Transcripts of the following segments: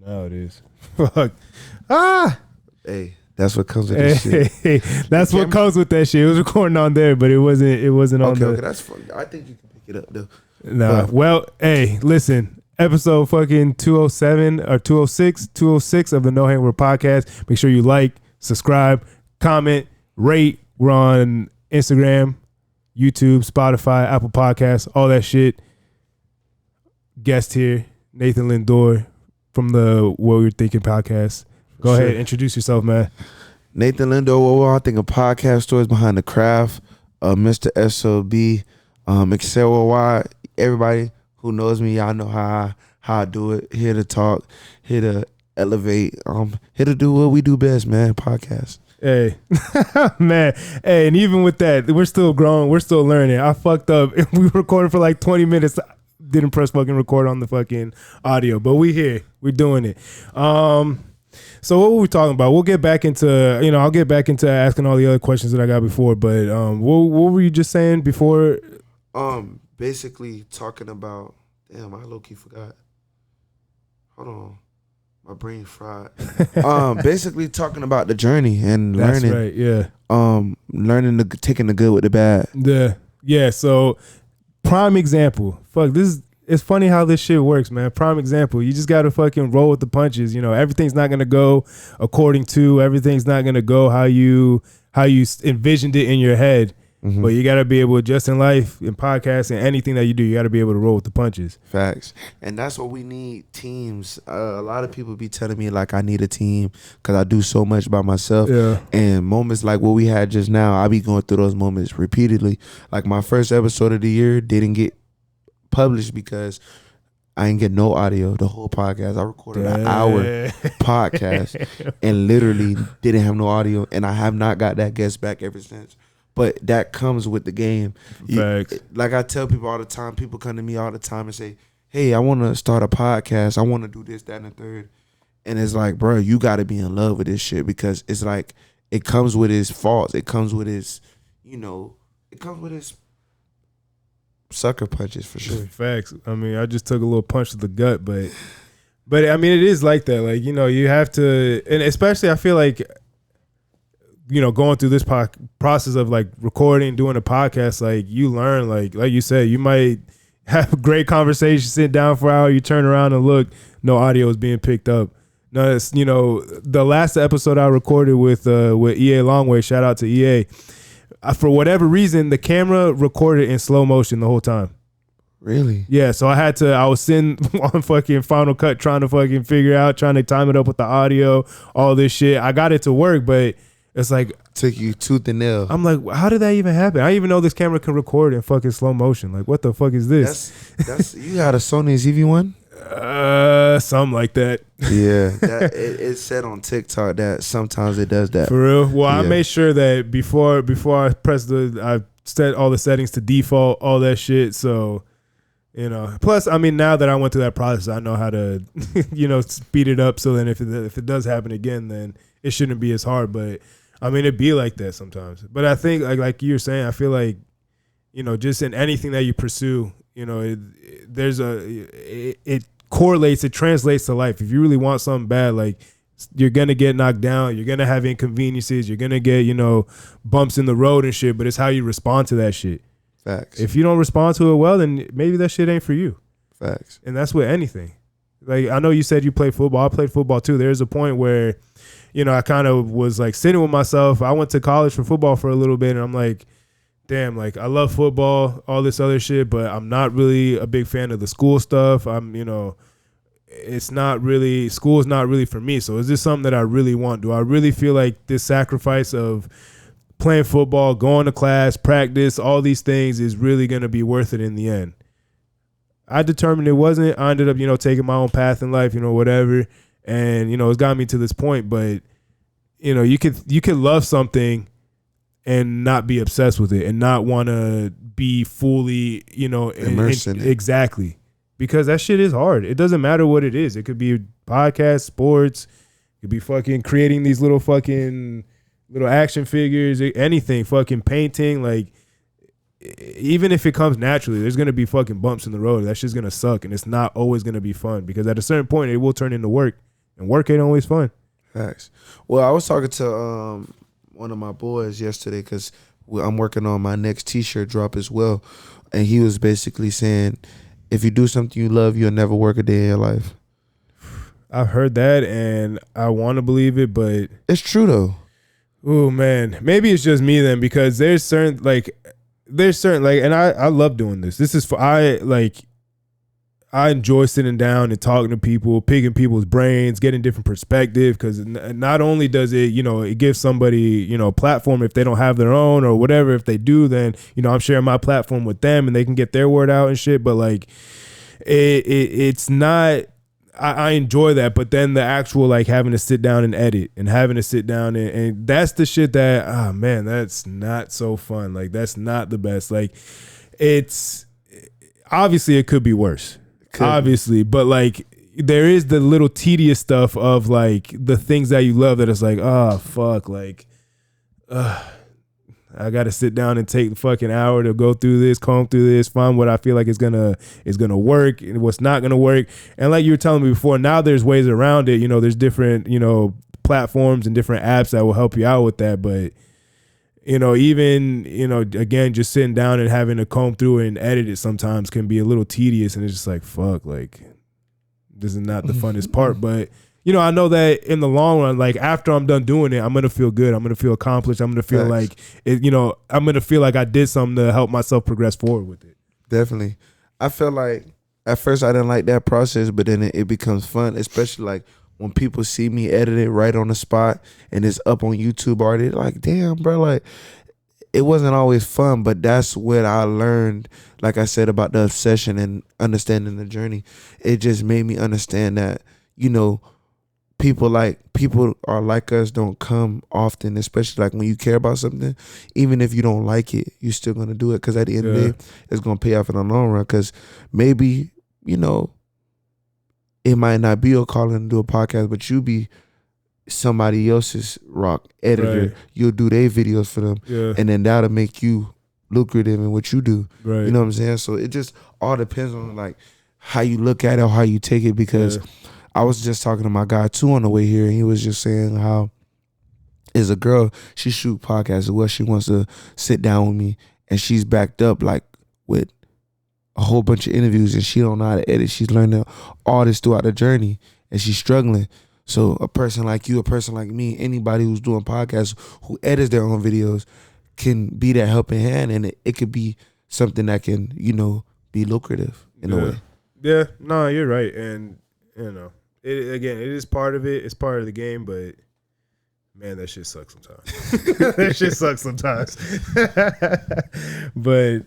Now it is. Fuck. Ah. Hey, that's what comes with this shit. Hey, that's what comes with that shit. It was recording on there, but it wasn't on okay, the. Okay, that's fun. I think you can pick it up though. Nah. Well, hey, listen. Episode fucking 207 or 206 of the No Hangover Podcast. Make sure you like, subscribe, comment, rate. We're on Instagram, YouTube, Spotify, Apple Podcasts, all that shit. Guest here, Nathan Lindor from the What We're Thinking podcast. Go ahead, introduce yourself, man. Nathan Lindor, What We're Thinking podcast, stories behind the craft. Mr. SOB, Excel Worldwide. Everybody who knows me, y'all know how I do it. Here to talk, here to elevate, here to do what we do best, man. Podcast. Hey, man. Hey, and even with that, we're still growing. We're still learning. I fucked up. We recorded for like 20 minutes. Didn't press fucking record on the fucking audio, but we here. We're doing it. So what were we talking about? We'll get back into, I'll get back into asking all the other questions that I got before. But what were you just saying before? Basically talking about. Damn, I low key forgot. Hold on. My brain fried. Basically talking about the journey and learning. That's right, yeah. Taking the good with the bad. Yeah, so prime example. Fuck, it's funny how this shit works, man. Prime example. You just gotta fucking roll with the punches. Everything's not gonna go according to, everything's not gonna go how you envisioned it in your head. Mm-hmm. But you got to be able, just in life, in podcasting, anything that you do, you got to be able to roll with the punches. Facts. And that's what we need, teams. A lot of people be telling me, like, I need a team because I do so much by myself. Yeah. And moments like what we had just now, I be going through those moments repeatedly. Like, my first episode of the year didn't get published because I didn't get no audio, the whole podcast. I recorded an hour podcast and literally didn't have no audio. And I have not got that guest back ever since. But that comes with the game. Like I tell people all the time, people come to me all the time and say, hey, I want to start a podcast. I want to do this, that, and the third. And it's like, bro, you got to be in love with this shit because it's like, it comes with its faults. It comes with its, it comes with its sucker punches for sure. Facts. I mean, I just took a little punch to the gut, but I mean, it is like that. Like, you have to, and especially I feel like, going through this process of like recording, doing a podcast, like you learn, like you said, you might have a great conversation, sit down for an hour, you turn around and look, no audio is being picked up. No, it's, the last episode I recorded with EA Longway, shout out to EA. For whatever reason, the camera recorded in slow motion the whole time. Really? Yeah, so I was sitting on fucking Final Cut trying to fucking trying to time it up with the audio, all this shit. I got it to work, but it's like, took you tooth and nail. I'm like, how did that even happen? I didn't even know this camera can record in fucking slow motion. Like, what the fuck is this? That's you got a Sony ZV-1? Something like that. Yeah, it said on TikTok that sometimes it does that. For real? Well, yeah. I made sure that before I pressed I set all the settings to default, all that shit. So, plus, I mean, now that I went through that process, I know how to, speed it up. So then if it does happen again, then it shouldn't be as hard. But I mean, it'd be like that sometimes. But I think, like you were saying, I feel like, just in anything that you pursue, it correlates, it translates to life. If you really want something bad, like you're going to get knocked down, you're going to have inconveniences, you're going to get, bumps in the road and shit, but it's how you respond to that shit. Facts. If you don't respond to it well, then maybe that shit ain't for you. Facts. And that's with anything. Like, I know you said you played football. I played football too. There's a point where, I kind of was like sitting with myself. I went to college for football for a little bit, and I'm like, damn, like I love football, all this other shit, but I'm not really a big fan of the school stuff. It's not really, school is not really for me. So is this something that I really want? Do I really feel like this sacrifice of playing football, going to class, practice, all these things is really going to be worth it in the end? I determined it wasn't. I ended up, taking my own path in life, whatever. And, it's gotten me to this point, but, you could love something and not be obsessed with it and not want to be fully, immersed in it. Exactly. Because that shit is hard. It doesn't matter what it is. It could be podcast, sports. It could be fucking creating these little action figures, anything, fucking painting. Like, even if it comes naturally, there's going to be fucking bumps in the road. That shit's going to suck, and it's not always going to be fun because at a certain point, it will turn into work. And work ain't always fun. Facts. Well, I was talking to one of my boys yesterday because I'm working on my next T-shirt drop as well, and he was basically saying, if you do something you love, you'll never work a day in your life. I've heard that, and I want to believe it, but it's true though. Oh man, maybe it's just me then, because there's certain and I love doing this. This is for I enjoy sitting down and talking to people, picking people's brains, getting different perspective, because not only does it, it gives somebody, a platform if they don't have their own or whatever. If they do, then, I'm sharing my platform with them and they can get their word out and shit. But like, it's not, I enjoy that. But then the actual, like, having to sit down and edit and having to sit down and that's the shit that, oh man, that's not so fun. Like, that's not the best. Like, it's obviously it could be worse. Obviously, but like there is the little tedious stuff of like the things that you love that it's like, oh fuck, like I gotta sit down and take the fucking hour to go through this, comb through this, find what I feel like is gonna work and what's not gonna work. And like you were telling me before, now there's ways around it. There's different platforms and different apps that will help you out with that. But even, again, just sitting down and having to comb through it and edit it sometimes can be a little tedious, and it's just like, fuck, like, this is not the funnest part. But, I know that in the long run, like, after I'm done doing it, I'm going to feel good. I'm going to feel accomplished. I'm going to feel like, I'm going to feel like I did something to help myself progress forward with it. Definitely. I feel like at first I didn't like that process, but then it becomes fun, especially like when people see me edit it right on the spot and it's up on YouTube already, like, damn, bro, like, it wasn't always fun, but that's what I learned, like I said, about the obsession and understanding the journey. It just made me understand that, people are like us don't come often, especially like when you care about something. Even if you don't like it, you're still going to do it because at the end of the day, it's going to pay off in the long run because maybe, it might not be your calling to do a podcast, but you be somebody else's rock editor. Right. You'll do their videos for them. Yeah. And then that'll make you lucrative in what you do. Right. You know what I'm saying? So it just all depends on like how you look at it or how you take it, because I was just talking to my guy too on the way here, and he was just saying how is a girl, she shoot podcasts as well. She wants to sit down with me, and she's backed up like with a whole bunch of interviews, and she don't know how to edit. She's learning all this throughout the journey, and she's struggling. So a person like you, a person like me, anybody who's doing podcasts, who edits their own videos, can be that helping hand, and it could be something that can, be lucrative in a way. Yeah, no, you're right. And, it is part of it. It's part of the game, but man, that shit sucks sometimes. That shit sucks sometimes. But,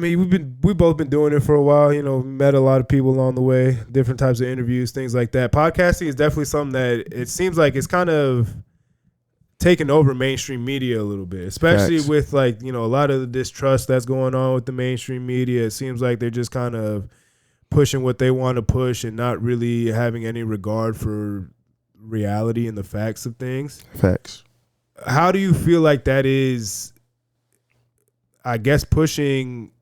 we've both been doing it for a while. Met a lot of people along the way, different types of interviews, things like that. Podcasting is definitely something that it seems like it's kind of taken over mainstream media a little bit, especially with like, a lot of the distrust that's going on with the mainstream media. It seems like they're just kind of pushing what they want to push and not really having any regard for reality and the facts of things. Facts. How do you feel like that is, I guess, pushing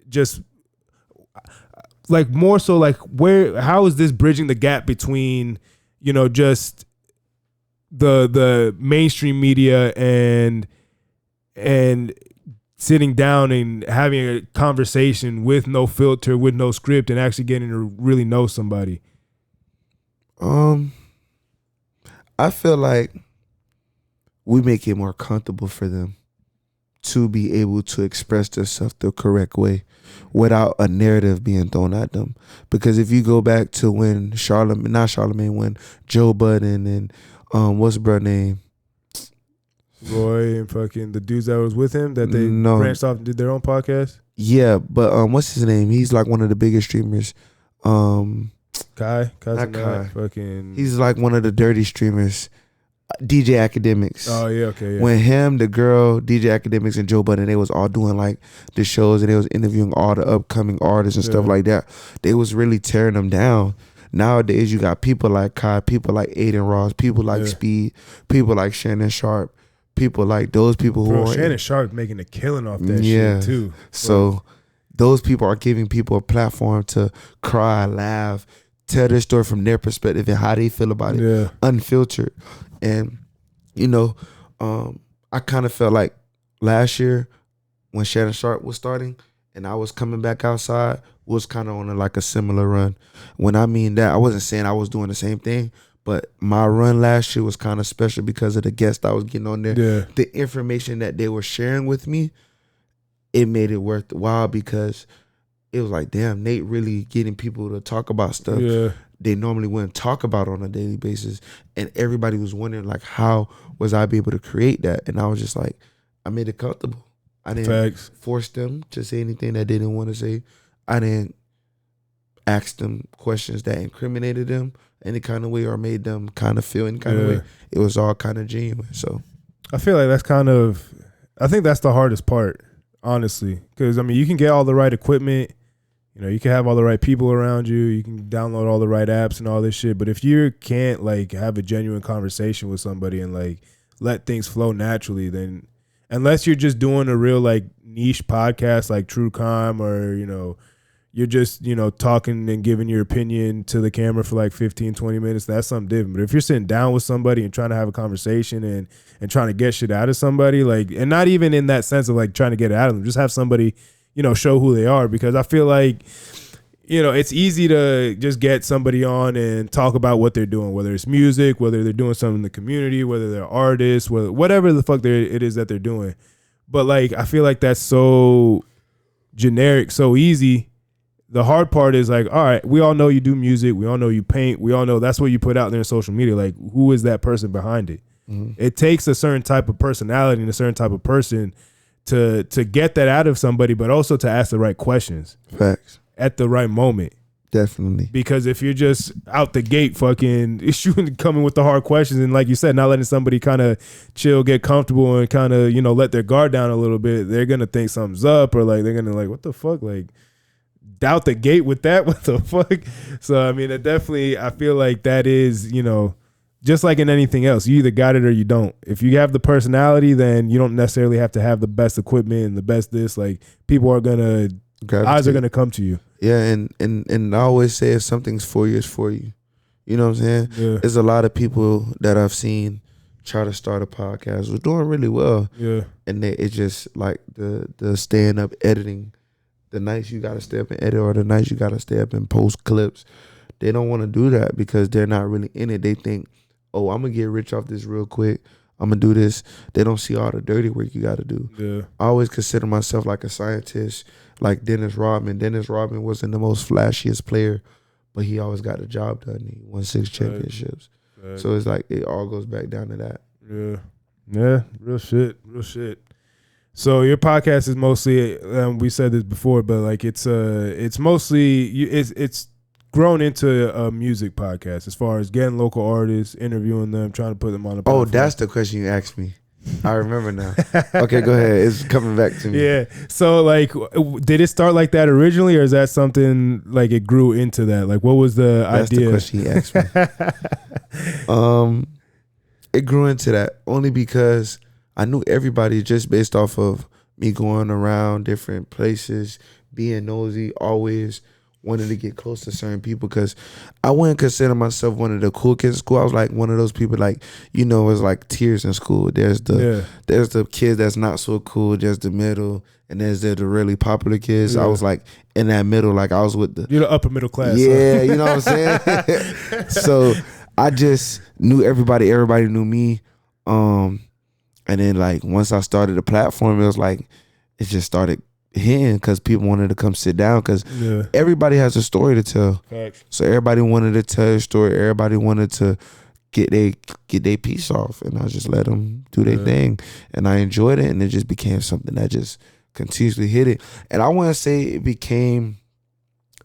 just like more so like how is this bridging the gap between, just the mainstream media and sitting down and having a conversation with no filter, with no script, and actually getting to really know somebody? I feel like we make it more comfortable for them to be able to express themselves the correct way without a narrative being thrown at them. Because if you go back to when when Joe Budden and what's the brother name? Roy and fucking the dudes that was with him that they branched off and did their own podcast? Yeah, but what's his name? He's like one of the biggest streamers. Kai? Not Kai. Fucking... He's like one of the dirty streamers. DJ Academics. Oh yeah, okay. Yeah. When him, the girl, DJ Academics, and Joe Budden, they was all doing like the shows, and they was interviewing all the upcoming artists and stuff like that. They was really tearing them down. Nowadays, you got people like Kai, people like Aiden Ross, people like Speed, people like Shannon Sharp, people like those people who are Shannon Sharp making a killing off that shit too. So those people are giving people a platform to cry, laugh, tell their story from their perspective and how they feel about it, Yeah. unfiltered. And I kind of felt like last year when Shannon Sharp was starting and I was coming back outside, was kind of on a similar run. When I mean that, I wasn't saying I was doing the same thing, but my run last year was kind of special because of the guests I was getting on there. Yeah. The information that they were sharing with me, it made it worthwhile because it was like, damn, Nate really getting people to talk about stuff they normally wouldn't talk about on a daily basis. And everybody was wondering, like, how was I be able to create that? And I was just like, I made it comfortable. I didn't force them to say anything that they didn't want to say. I didn't ask them questions that incriminated them any kind of way or made them kind of feel any kind of way. It was all kind of genuine. So I feel like I think that's the hardest part, honestly. Because, I mean, you can get all the right equipment. You know, you can have all the right people around you. You can download all the right apps and all this shit. But if you can't, like, have a genuine conversation with somebody and, like, let things flow naturally, then unless you're just doing a real, like, niche podcast like True Crime or, you know, you're just, you know, talking and giving your opinion to the camera for like 15, 20 minutes, that's something different. But if you're sitting down with somebody and trying to have a conversation and trying to get shit out of somebody, like, and not even in that sense of like trying to get it out of them, just have somebody, you know, show who they are. Because I feel like, you know, it's easy to just get somebody on and talk about what they're doing, whether it's music, whether they're doing something in the community, whether they're artists, whatever the fuck it is that they're doing. But like, I feel like that's so generic, so easy. The hard part is like, all right, we all know you do music. We all know you paint. We all know that's what you put out there on social media. Like, who is that person behind it? Mm-hmm. It takes a certain type of personality and a certain type of person to get that out of somebody, but also to ask the right questions. Facts. At the right moment. Definitely. Because if you're just out the gate fucking coming with the hard questions and like you said, not letting somebody kind of chill, get comfortable and kind of, you know, let their guard down a little bit, they're going to think something's up or like they're going to like, what the fuck? Like, doubt the gate with that? What the fuck? So, I mean, it definitely, I feel like that is, you know, just like in anything else, you either got it or you don't. If you have the personality, then you don't necessarily have to have the best equipment and the best this. Like, people are going to, eyes are going to come to you. Yeah, and I always say if something's for you, it's for you. You know what I'm saying? Yeah. There's a lot of people that I've seen try to start a podcast who's doing really well. Yeah. And it's just like the staying up editing. The nights you got to stay up and edit or the nights you got to stay up and post clips. They don't want to do that because they're not really in it. They think, oh, I'm going to get rich off this real quick. I'm going to do this. They don't see all the dirty work you got to do. Yeah. I always consider myself like a scientist, like Dennis Rodman. Dennis Rodman wasn't the most flashiest player, but he always got the job done. He won 6 championships. Right. So it's like it all goes back down to that. Yeah. Yeah, real shit. So your podcast is mostly, we said this before, but like it's mostly, it's grown into a music podcast as far as getting local artists, interviewing them, trying to put them on the platform. Oh, that's the question you asked me. I remember now. Okay, go ahead. It's coming back to me. Yeah. So like, did it start like that originally, or is that something like it grew into that? Like, what was the idea? That's the question you asked me. It grew into that only because I knew everybody just based off of me going around different places, being nosy, always wanted to get close to certain people because I wouldn't consider myself one of the cool kids in school. I was like one of those people like, you know, it's like tiers in school. There's the kids that's not so cool, there's the middle, and there's the really popular kids. Yeah. I was like in that middle, like I was with the... You're the upper middle class. Yeah, you know what I'm saying? So I just knew everybody knew me. And then like once I started the platform, it was like it just started hitting because people wanted to come sit down because everybody has a story to tell. Facts. So everybody wanted to tell a story. Everybody wanted to get their piece off, and I just let them do their thing, and I enjoyed it, and it just became something that just continuously hit it. And I want to say it became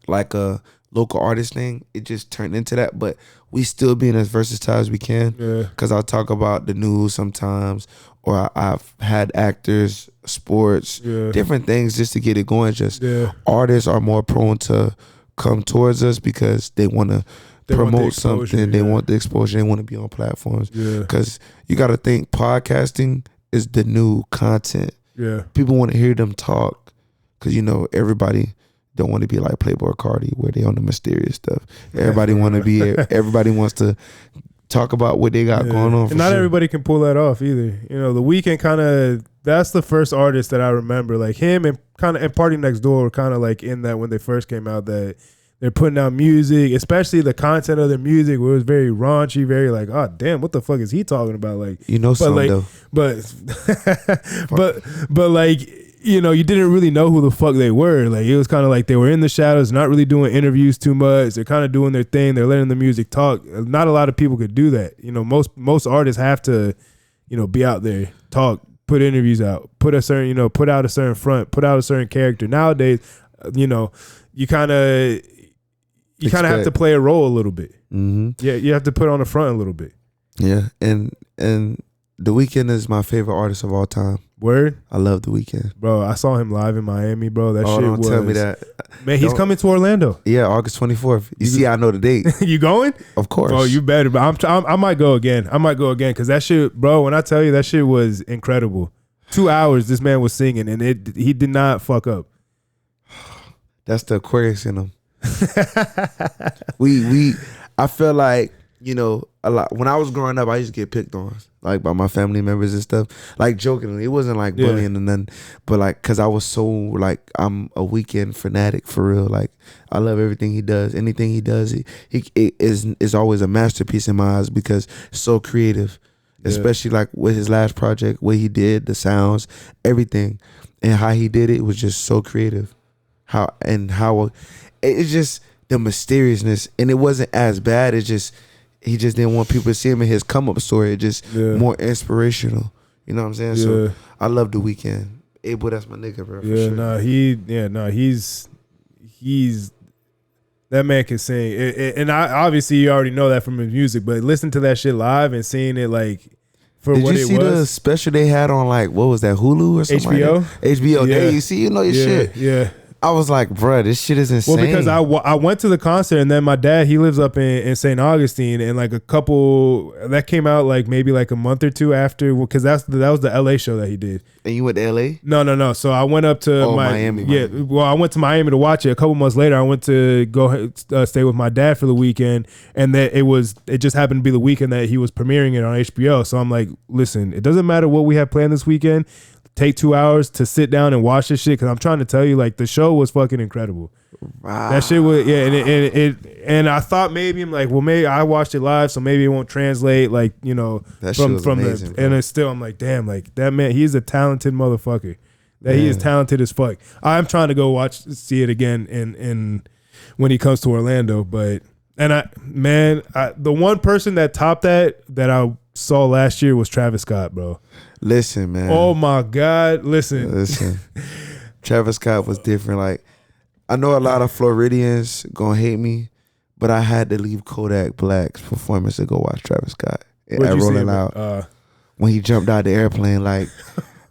like a local artist thing. It just turned into that, but we still being as versatile as we can because I'll talk about the news sometimes, or I've had actors, sports, different things just to get it going. Just artists are more prone to come towards us because they want to promote something. They want the exposure. They want to be on platforms. Because you got to think podcasting is the new content. Yeah, people want to hear them talk because, you know, everybody don't want to be like Playboy or Cardi, where they on the mysterious stuff. Everybody want to be. Everybody wants to talk about what they got going on. And not everybody can pull that off either. You know, The Weeknd kind of. That's the first artist that I remember, like him and Party Next Door were kind of like in that when they first came out, that they're putting out music, especially the content of their music where it was very raunchy, very like, oh damn, what the fuck is he talking about? Like, you know, something like, though. but like, you know, you didn't really know who the fuck they were. Like, it was kind of like they were in the shadows, not really doing interviews too much. They're kind of doing their thing. They're letting the music talk. Not a lot of people could do that. You know, most artists have to, you know, be out there, talk, put interviews out, put out a certain front, put out a certain character. Nowadays, you know, you kind of have to play a role a little bit. Mm-hmm. Yeah, you have to put on the front a little bit. Yeah, and The Weeknd is my favorite artist of all time. Word? I love The Weeknd. Bro, I saw him live in Miami, bro. That shit don't was... tell me that. Man, he's coming to Orlando. Yeah, August 24th. You see, I know the date. You going? Of course. Bro, you better. But I might go again. Because that shit, bro, when I tell you, that shit was incredible. 2 hours this man was singing, and he did not fuck up. That's the Aquarius in him. I feel like, you know, a lot. When I was growing up, I used to get picked on, like by my family members and stuff, like jokingly. It wasn't like bullying and nothing, but like, cause I was so like, I'm a Weeknd fanatic for real. Like, I love everything he does. Anything he does, it is always a masterpiece in my eyes because it's so creative. Especially like with his last project, what he did, the sounds, everything, and how he did it was just so creative. How it's just the mysteriousness, and it wasn't as bad. It's just he just didn't want people to see him in his come up story. It just more inspirational. You know what I'm saying? Yeah. So I love The Weeknd. Hey, boy, that's my nigga, bro. Yeah, he's that man can sing, and obviously you already know that from his music. But listen to that shit live and seeing it like for Did what you it see was. the special they had on like what was that, Hulu or something? HBO. Like that? HBO. Yeah. There you see, you know your shit. Yeah. I was like, bruh, this shit is insane. Well, because I went to the concert, and then my dad, he lives up in St. Augustine, and like that came out like maybe like a month or two after, because that was the LA show that he did. And you went to LA? No. So I went up to Miami. Yeah, well, I went to Miami to watch it. A couple months later, I went to go stay with my dad for the weekend, and that it just happened to be the weekend that he was premiering it on HBO. So I'm like, listen, it doesn't matter what we have planned this weekend. Take 2 hours to sit down and watch this shit, because I'm trying to tell you, like, the show was fucking incredible. Wow. That shit was, yeah, and I thought maybe, I'm like, well, maybe I watched it live, so maybe it won't translate, like, you know, that from amazing, and it's still, I'm like, damn, like, that man, he's a talented motherfucker. He is talented as fuck. I'm trying to go see it again in when he comes to Orlando, but the one person that topped that I saw last year was Travis Scott, bro. Listen, man. Oh my God. Listen. Travis Scott was different. Like, I know a lot of Floridians gonna hate me, but I had to leave Kodak Black's performance to go watch Travis Scott at Rolling Loud. When he jumped out the airplane, like,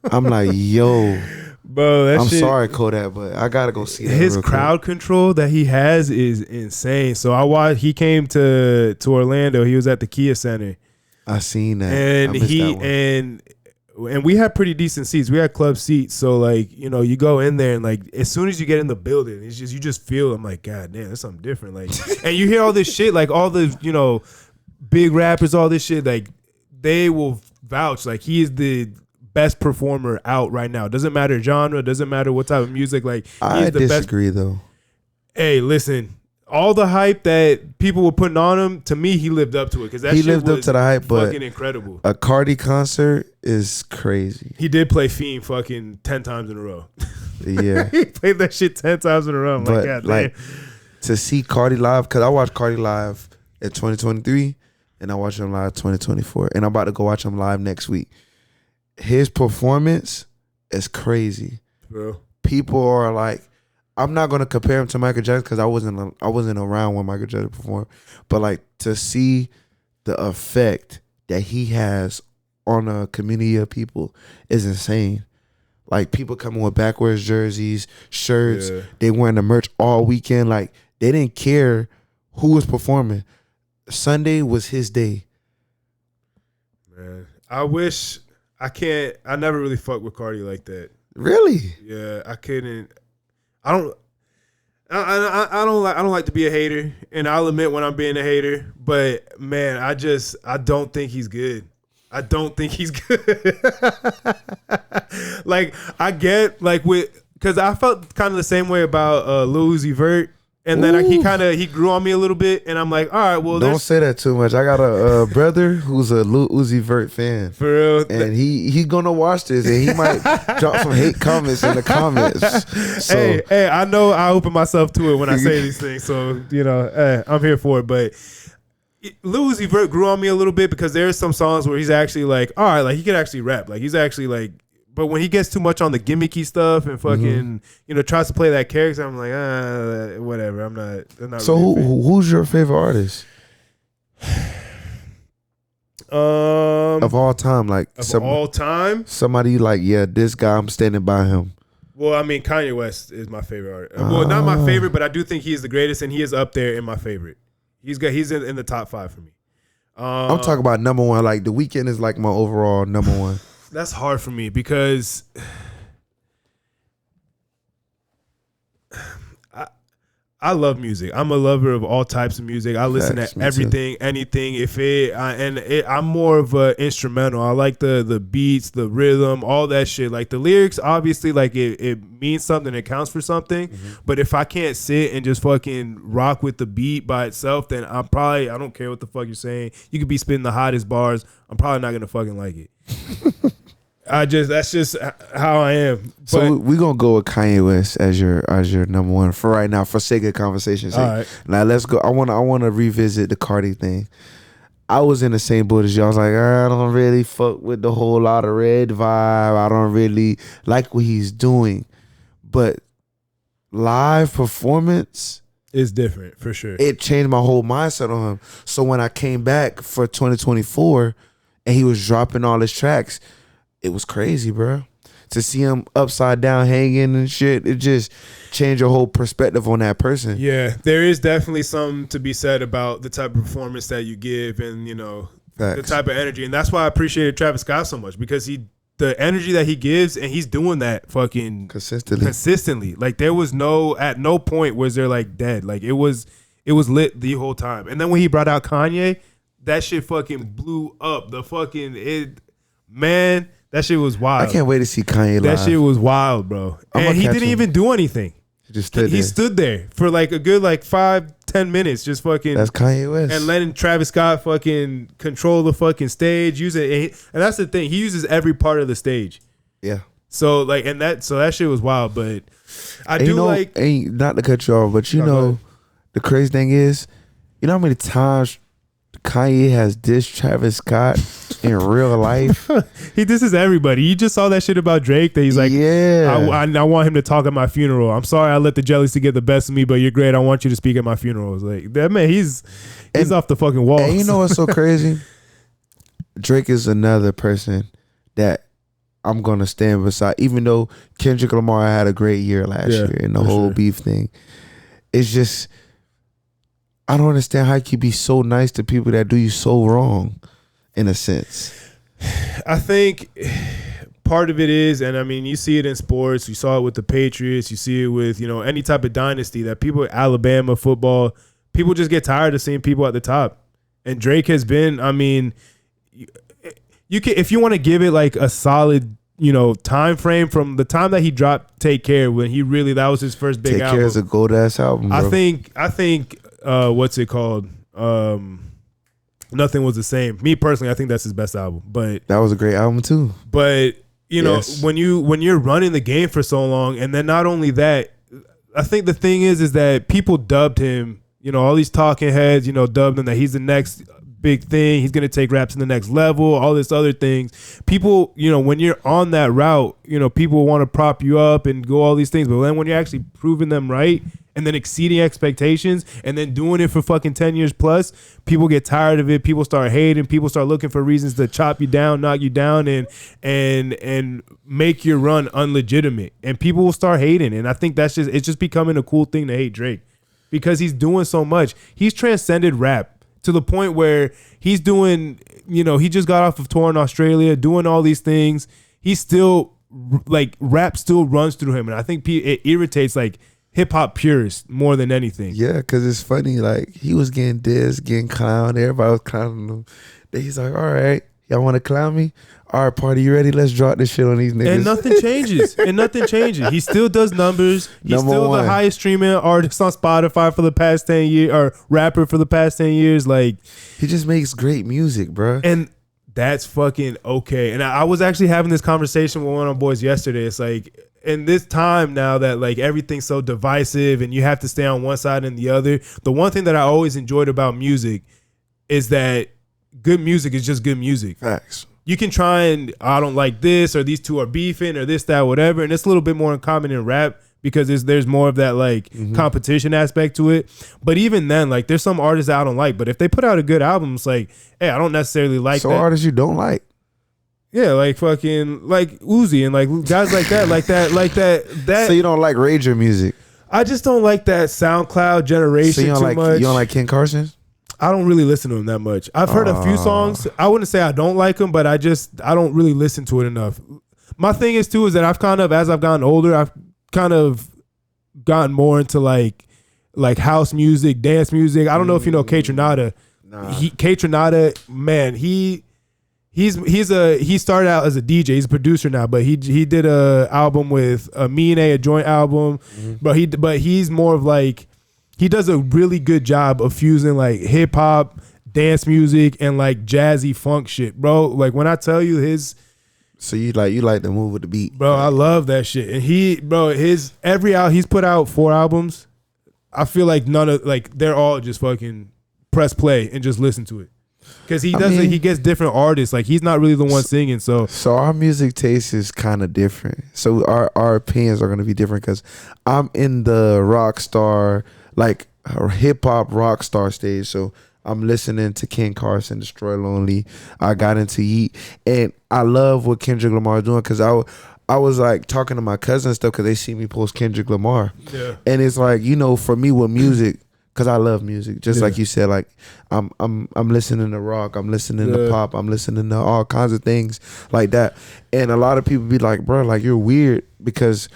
I'm like, yo, bro, I'm sorry, Kodak, but I gotta go see that. His crowd control that he has is insane. So he came to Orlando. He was at the Kia Center. I seen that, and and we had pretty decent seats. We had club seats, so like, you know, you go in there and like as soon as you get in the building, it's just you just feel, I'm like, God damn, that's something different. Like, and you hear all this shit, like all the, you know, big rappers, all this shit, like they will vouch like he is the best performer out right now. Doesn't matter genre, doesn't matter what type of music. Like, I disagree though. Hey, listen. All the hype that people were putting on him, to me, he lived up to it, because he lived up to the hype. Fucking but incredible. A Cardi concert is crazy. He did play Fiend fucking 10 times in a row. Yeah, he played that shit 10 times in a row. I'm but like, God like damn. To see Cardi live, because I watched Cardi live in 2023, and I watched him live 2024, and I'm about to go watch him live next week. His performance is crazy, bro. People are like, I'm not gonna compare him to Michael Jackson because I wasn't around when Michael Jackson performed, but like to see the effect that he has on a community of people is insane. Like, people coming with backwards jerseys, shirts, they wearing the merch all weekend. Like, they didn't care who was performing. Sunday was his day. Man, I never really fucked with Cardi like that. Really? Yeah, I couldn't. I don't. I don't like to be a hater, and I'll admit when I'm being a hater. But man, I don't think he's good. I don't think he's good. Like I get like because I felt kind of the same way about Lil Uzi Vert. And then he grew on me a little bit, and I'm like, all right, well, don't say that too much. I got a brother who's a Lil Uzi Vert fan, for real, and he gonna watch this, and he might drop some hate comments in the comments. So. Hey, I know I open myself to it when I say these things, so I'm here for it. But Lil Uzi Vert grew on me a little bit because there's some songs where he's actually like, all right, like he can actually rap, like he's actually like. But when he gets too much on the gimmicky stuff and fucking, tries to play that character, I'm like, whatever. I'm not. So really who's your favorite artist? Of all time, like all time, somebody like, yeah, this guy, I'm standing by him. Well, I mean, Kanye West is my favorite artist. Well, not my favorite, but I do think he is the greatest, and he is up there in my favorite. He's in the top 5 for me. I'm talking about number one. Like The Weeknd is like my overall number one. That's hard for me because I love music. I'm a lover of all types of music. I listen to everything, anything. I'm more of an instrumental. I like the beats, the rhythm, all that shit. Like the lyrics, obviously, like it means something. It counts for something. Mm-hmm. But if I can't sit and just fucking rock with the beat by itself, then I don't care what the fuck you're saying. You could be spitting the hottest bars. I'm probably not gonna fucking like it. That's just how I am. But, so we're gonna go with Kanye West as your number one for right now, for sake of conversation. All right. Now let's go. I wanna revisit the Cardi thing. I was in the same boat as you. I was like, I don't really fuck with the whole lot of red vibe. I don't really like what he's doing. But live performance is different for sure. It changed my whole mindset on him. So when I came back for 2024 and he was dropping all his tracks, it was crazy, bro. To see him upside down hanging and shit, it just changed your whole perspective on that person. Yeah, there is definitely something to be said about the type of performance that you give and, the type of energy. And that's why I appreciated Travis Scott so much, because the energy that he gives, and he's doing that fucking consistently. Like there was at no point was there like dead. Like it was lit the whole time. And then when he brought out Kanye, that shit fucking blew up. That shit was wild. I can't wait to see Kanye live. That shit was wild, bro. And he didn't even do anything. He stood there for like a good 5-10 minutes, just fucking. That's Kanye West. And letting Travis Scott fucking control the fucking stage. And that's the thing. He uses every part of the stage. Yeah. So that shit was wild. But not to cut you off, but the crazy thing is, how many times Kanye has dissed Travis Scott in real life? He disses everybody. You just saw that shit about Drake that he's like, yeah, I want him to talk at my funeral. I'm sorry I let the jealousy get the best of me, but you're great. I want you to speak at my funeral. It's like, that man, he's off the fucking wall. And you know what's so crazy? Drake is another person that I'm gonna stand beside, even though Kendrick Lamar had a great year last year and the whole beef thing. It's just, I don't understand how you can be so nice to people that do you so wrong, in a sense. I think part of it is, and I mean, you see it in sports. You saw it with the Patriots. You see it with, any type of dynasty that people, Alabama football, people just get tired of seeing people at the top. And Drake has been, I mean, you can, if you want to give it like a solid, time frame from the time that he dropped Take Care, when that was his first big album. Take Care is a gold ass album, bro. I think what's it called? Nothing Was the Same. Me personally, I think that's his best album. But that was a great album too. But when you're running the game for so long, and then not only that, I think the thing is that people dubbed him, all these talking heads, dubbed him that he's the next big thing. He's gonna take rap to the next level. All this other things. People, when you're on that route, people want to prop you up and go all these things. But then when you're actually proving them right, and then exceeding expectations, and then doing it for fucking 10 years plus, people get tired of it. People start hating. People start looking for reasons to chop you down, knock you down, and make your run unlegitimate. And people will start hating. And I think it's just becoming a cool thing to hate Drake, because he's doing so much. He's transcended rap to the point where he's doing, he just got off of tour in Australia, doing all these things. He's still, rap still runs through him. And I think it irritates, hip hop purists more than anything. Yeah, because it's funny. Like, he was getting dissed, getting clowned. Everybody was clowning him. Then he's like, all right, y'all want to clown me? All right, party, you ready? Let's drop this shit on these niggas. And nothing changes. He still does numbers. He's Number still one. the highest streaming artist on Spotify for the past 10 years, or rapper for the past 10 years. Like, he just makes great music, bro. and that's fucking okay. And I was actually having this conversation with one of my boys yesterday. It's like, in this time now that like everything's so divisive and you have to stay on one side and the other, the one thing that I always enjoyed about music is that good music is just good music. Facts. You can try and, I don't like this, or these two are beefing, or this, that, whatever. And it's a little bit more uncommon in rap because there's more of that like competition aspect to it. But even then, like, there's some artists that I don't like, but if they put out a good album, it's like, hey, I don't necessarily like So that. artists you don't like. Yeah, like fucking like Uzi and like guys like that. So you don't like Rager music. I just don't like that SoundCloud generation So you don't too like much. you don't like Ken Carson? I don't really listen to him that much. I've heard a few songs. I wouldn't say I don't like him, but I don't really listen to it enough. My thing is too is that I've kind of, as I've gotten older, I've kind of gotten more into like house music, dance music. I don't know if you know K Tronada. Nah. K Tronada, man, he started out as a DJ. He's a producer now, but he did a album with me and a joint album. But he's more of like, he does a really good job of fusing like hip hop, dance music, and like jazzy funk shit, bro. Like, when I tell you his, So you like to move with the beat, bro, I love that shit. And he's put out 4 albums. I feel like they're all just fucking press play and just listen to it. Because he gets different artists. Like, he's not really the one singing. So our music taste is kind of different. So our opinions are going to be different because I'm in the rock star, like hip hop rock star stage. So I'm listening to Ken Carson, Destroy Lonely. I got into Yeet. And I love what Kendrick Lamar is doing because I was like talking to my cousin and stuff because they see me post Kendrick Lamar. yeah. And it's like, you know, for me with music, because I love music, just like you said, like I'm listening to rock, I'm listening to pop, I'm listening to all kinds of things like that. And a lot of people be like, bro, like, you're weird, because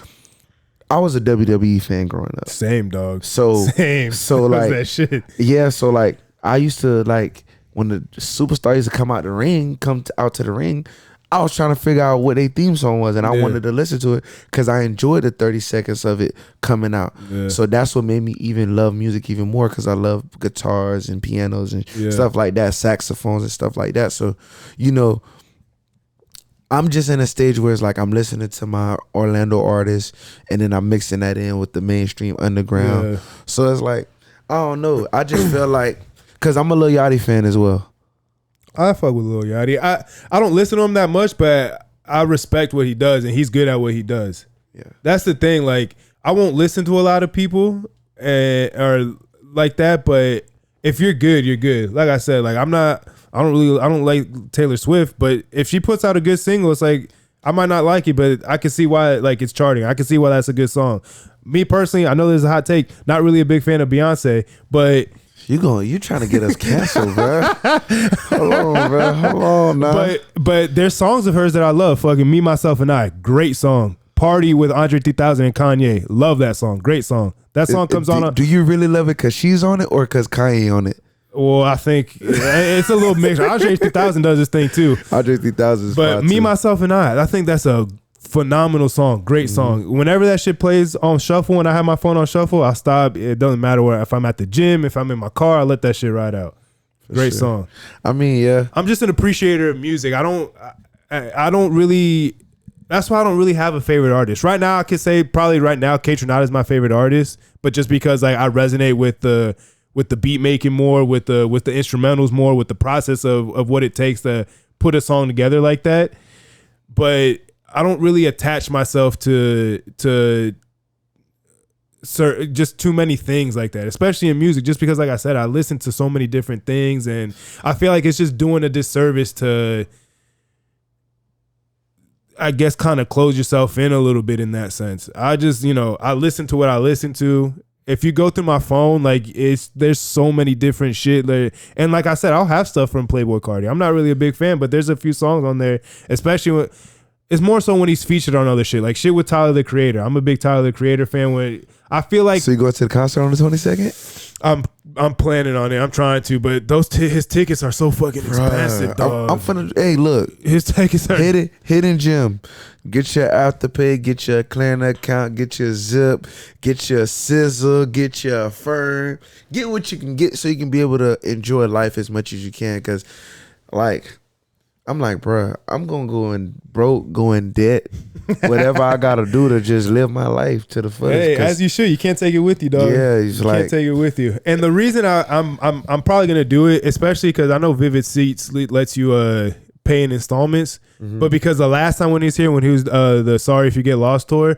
I was a WWE fan growing up. Same, dog. So like that shit. Yeah, so like I used to, like, when the superstar used to come out to the ring, I was trying to figure out what their theme song was, and I wanted to listen to it because I enjoyed the 30 seconds of it coming out. Yeah. So that's what made me even love music even more, because I love guitars and pianos and stuff like that, saxophones and stuff like that. So, you know, I'm just in a stage where it's like I'm listening to my Orlando artists, and then I'm mixing that in with the mainstream underground. Yeah. So it's like, I don't know. I just feel like, because I'm a Lil Yachty fan as well. I fuck with Lil Yachty. I don't listen to him that much, but I respect what he does, and he's good at what he does. Yeah, that's the thing. Like, I won't listen to a lot of people or like that, but if you're good, you're good. Like I said, like I don't like Taylor Swift, but if she puts out a good single, it's like I might not like it, but I can see why like it's charting. I can see why that's a good song. Me personally, I know there's a hot take. Not really a big fan of Beyonce, but. You trying to get us canceled, bro? Hold on now. But there's songs of hers that I love. Fucking Me, Myself, and I, great song. Party with Andre 3000 and Kanye, love that song, great song. That song comes on. Do you really love it because she's on it or because Kanye on it? Well, I think it's a little mixed. Andre 3000 does this thing too. Andre 3000 is but Me, too. Myself, and I think that's a phenomenal song, great song. Whenever that shit plays on shuffle, when I have my phone on shuffle, I stop. It doesn't matter where. If I'm at the gym, if I'm in my car, I let that shit ride out. Great song. I mean, yeah. I'm just an appreciator of music. I don't really. That's why I don't really have a favorite artist right now. I could say probably right now, K Tronada is my favorite artist, but just because like I resonate with the beat making more, with the instrumentals more, with the process of what it takes to put a song together like that. But I don't really attach myself to just too many things like that, especially in music, just because, like I said, I listen to so many different things, and I feel like it's just doing a disservice to, I guess, kind of close yourself in a little bit in that sense. I just, I listen to what I listen to. If you go through my phone, like there's so many different shit. And like I said, I'll have stuff from Playboi Carti. I'm not really a big fan, but there's a few songs on there, especially when It's more so when he's featured on other shit, like shit with Tyler the Creator. I'm a big Tyler the Creator fan. When I feel like, so you go to the concert on the 22nd? I'm planning on it. I'm trying to, but his tickets are so fucking expensive, dog. I'm finna. Hey, look, his tickets are hidden gem. Get your Afterpay, get your Klarna account, get your Zip, get your Sizzle, get your Fern, get what you can get so you can be able to enjoy life as much as you can. Cause like, I'm like, bruh, I'm gonna go in broke, go in debt, whatever I gotta do to just live my life to the fullest. Hey, as you should. You can't take it with you, dog. Yeah, you can't take it with you. And the reason I'm probably gonna do it, especially because I know Vivid Seats lets you pay in installments, but because the last time when he was here, when he was the Sorry If You Get Lost tour,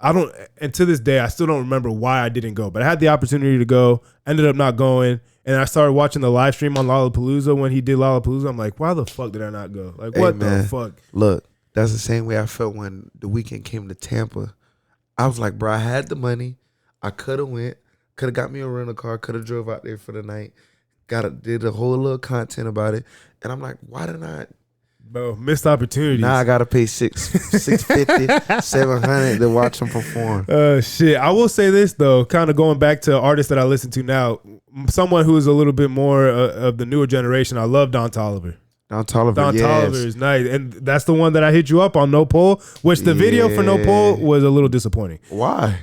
I don't, and to this day I still don't remember why I didn't go, but I had the opportunity to go, ended up not going. And I started watching the live stream on Lollapalooza when he did Lollapalooza. I'm like, why the fuck did I not go? Like, what the fuck? Look, that's the same way I felt when The Weeknd came to Tampa. I was like, bro, I had the money. I could have went. Could have got me a rental car. Could have drove out there for the night. Did a whole little content about it. And I'm like, why didn't I? Bro, missed opportunities. Now I gotta pay $650, $700 to watch him perform. Shit. I will say this though, kind of going back to artists that I listen to now. Someone who is a little bit more of the newer generation. I love Don Toliver. Don Toliver is nice, and that's the one that I hit you up on No Poll. Which the video for No Poll was a little disappointing. Why?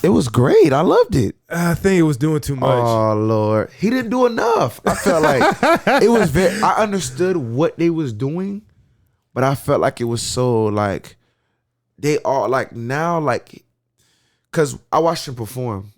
It was great. I loved it. I think it was doing too much. Oh Lord, he didn't do enough. I felt like it was very. I understood what they was doing, but I felt like it was so like they all like now like because I watched him perform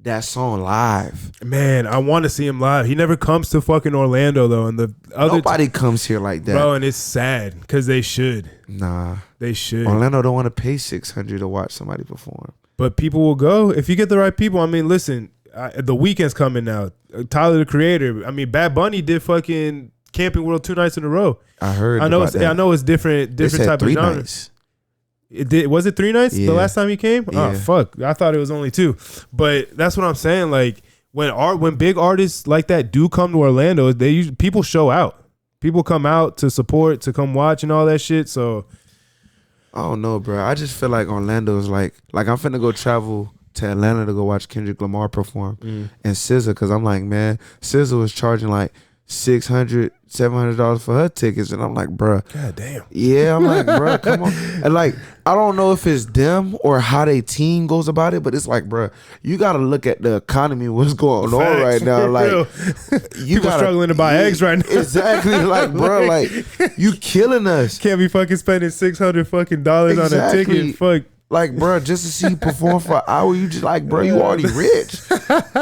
that song live. Man, I want to see him live. He never comes to fucking Orlando though, and the other nobody comes here like that, bro. And it's sad because they should. Nah, they should. Orlando don't want to pay $600 to watch somebody perform. But people will go if you get the right people. I mean, listen, the Weeknd's coming now. Tyler the Creator. I mean, Bad Bunny did fucking Camping World 2 nights in a row. I heard. I know. I know it's different type of genre. Nights. It did. Was it 3 nights the last time he came? Yeah. Oh fuck! I thought it was only 2. But that's what I'm saying. Like when big artists like that do come to Orlando, people show out. People come out to support, to come watch, and all that shit. So. I don't know, bro. I just feel like Orlando is like I'm finna go travel to Atlanta to go watch Kendrick Lamar perform and SZA, because I'm like, man, SZA was charging like $600, $700 for her tickets, and I'm like, bro, god damn. Yeah, I'm like, bro, come on. And like, I don't know if it's them or how they team goes about it, but it's like, bro, you gotta look at the economy, what's going on right now. Like, you gotta struggling to buy eggs right now. Exactly, like, bro, like, you killing us. Can't be fucking spending $600 fucking dollars on a ticket. Fuck. Like, bro, just to see you perform for an hour, you just like, bro, you already rich.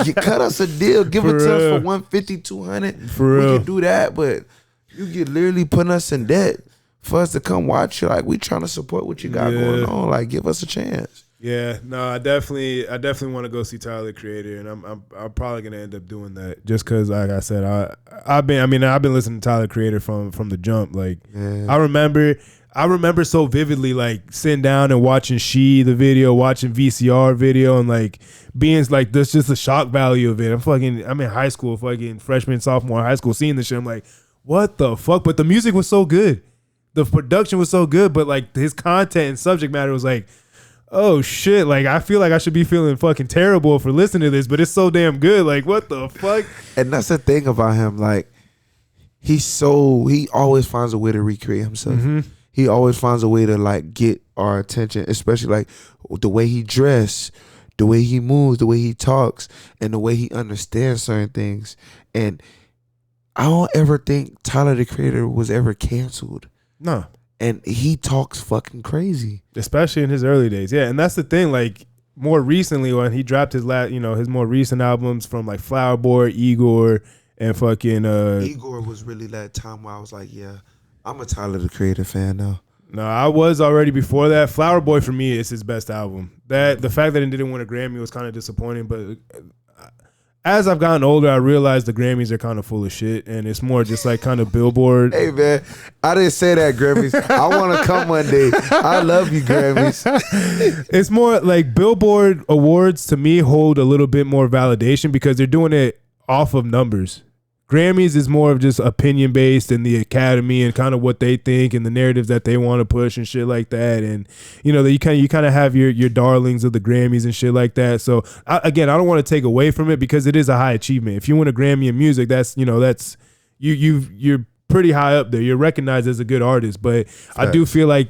You cut us a deal, give it to us for $150, $200. For real. We can do that, but you get literally putting us in debt for us to come watch you. Like, we trying to support what you got going on. Like, give us a chance. Yeah, no, I definitely want to go see Tyler the Creator, and I'm probably gonna end up doing that just because, like I said, I've been listening to Tyler the Creator from the jump. Like, I remember so vividly, like sitting down and watching the video, watching VCR video, and like being like, there's just the shock value of it. I'm in high school, fucking freshman, sophomore high school, seeing this shit. I'm like, what the fuck? But the music was so good, the production was so good, but like his content and subject matter was like, oh shit, like I feel like I should be feeling fucking terrible for listening to this, but it's so damn good. Like, what the fuck? And that's the thing about him. Like, he always finds a way to recreate himself. He always finds a way to like get our attention, especially like the way he dressed, the way he moves, the way he talks, and the way he understands certain things. And I don't ever think Tyler the Creator was ever canceled. No. And he talks fucking crazy, especially in his early days. Yeah, and that's the thing. Like, more recently, when he dropped his his more recent albums from like Flower Boy, Igor, and fucking Igor was really that time where I was like, yeah, I'm a Tyler the Creator fan now. No, I was already before that. Flower Boy for me is his best album. The fact that it didn't win a Grammy was kind of disappointing, but as I've gotten older, I realized the Grammys are kind of full of shit, and it's more just like kind of Billboard. Hey man, I didn't say that, Grammys. I want to come one day. I love you, Grammys. It's more like Billboard awards to me hold a little bit more validation because they're doing it off of numbers. Grammys is more of just opinion based and the Academy and kind of what they think and the narratives that they want to push and shit like that. And you know, you kind of have your darlings of the Grammys and shit like that. So I don't want to take away from it because it is a high achievement. If you win a Grammy in music, that's you're pretty high up there. You're recognized as a good artist. But I do feel like,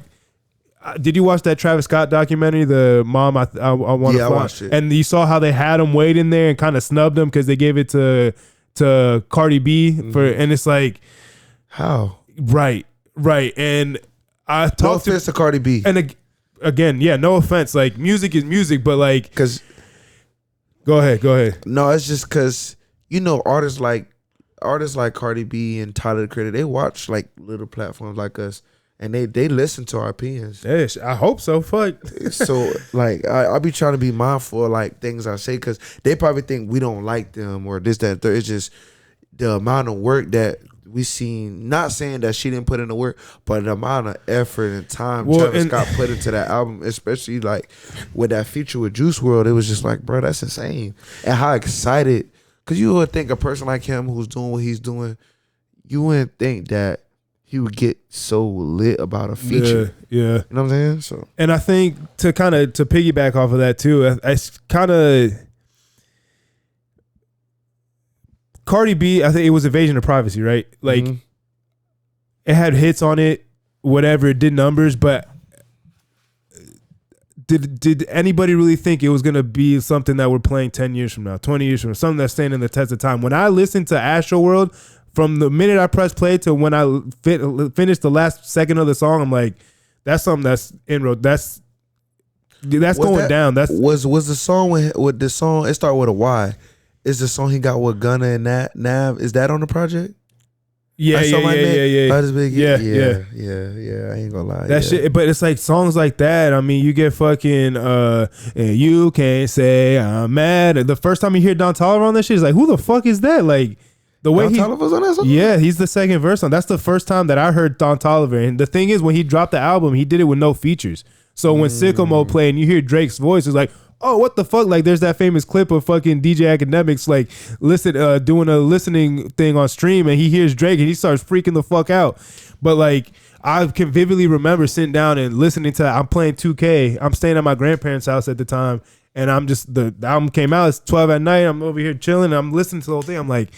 did you watch that Travis Scott documentary, the Mom I Want to Fly? I watched it. And you saw how they had him wait in there and kind of snubbed him because they gave it to Cardi B for, and it's like, how? Right. And I talked no offense to Cardi B. And again, yeah, no offense. Like, music is music, but like, because go ahead. No, it's just because artists like Cardi B and Tyler the Creator, they watch like little platforms like us. And they listen to our opinions. Yes, I hope so. Fuck. So like I be trying to be mindful of like things I say because they probably think we don't like them or this, that, and third. It's just the amount of work that we seen. Not saying that she didn't put in the work, but the amount of effort and time Travis Scott put into that album, especially like with that feature with Juice WRLD, it was just like, bro, that's insane. And how excited, because you would think a person like him who's doing what he's doing, you wouldn't think that he would get so lit about a feature. Yeah. You know what I'm saying? So, and I think to piggyback off of that too, it's kind of Cardi B, I think it was Invasion of Privacy, right? Like, it had hits on it, whatever, it did numbers, but did anybody really think it was going to be something that we're playing 10 years from now, 20 years from now, something that's standing the test of time? When I listened to Astroworld, from the minute I pressed play to when I finished the last second of the song, I'm like, that's something that's inroad. That's going down. That's was the song with the song. It started with a Y. Is the song he got with Gunna and Nav? Is that on the project? Yeah. I ain't gonna lie. That shit, but it's like songs like that. I mean, you get fucking and you can't say I'm mad. The first time you hear Don Toliver on this shit, it's like, who the fuck is that? Like, the way Don Toliver was on that song? Yeah, he's the second verse on. That's the first time that I heard Don Toliver. And the thing is, when he dropped the album, he did it with no features. So when Sicko Mode played and you hear Drake's voice, it's like, oh, what the fuck? Like, there's that famous clip of fucking DJ Academics like doing a listening thing on stream, and he hears Drake and he starts freaking the fuck out. But like, I can vividly remember sitting down and listening to, I'm playing 2K. I'm staying at my grandparents' house at the time, and I'm just, the album came out, it's 12 at night. I'm over here chilling, and I'm listening to the whole thing. I'm like,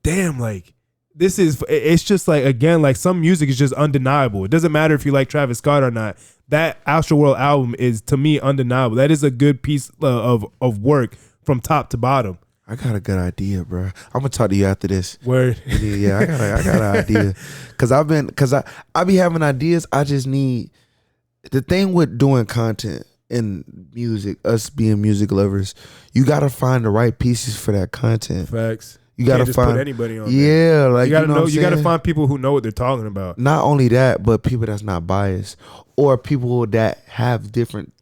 damn, like, it's just like, again, like, some music is just undeniable. It doesn't matter if you like Travis Scott or not. That Astroworld album is, to me, undeniable. That is a good piece of work from top to bottom. I got a good idea, bro. I'm gonna talk to you after this. Word. Yeah, I got an idea. Cause I be having ideas. I just need, the thing with doing content in music, us being music lovers, you gotta find the right pieces for that content. Facts. You gotta just find put anybody on. Yeah, like, you gotta know. what You gotta find people who know what they're talking about. Not only that, but people that's not biased, or people that have different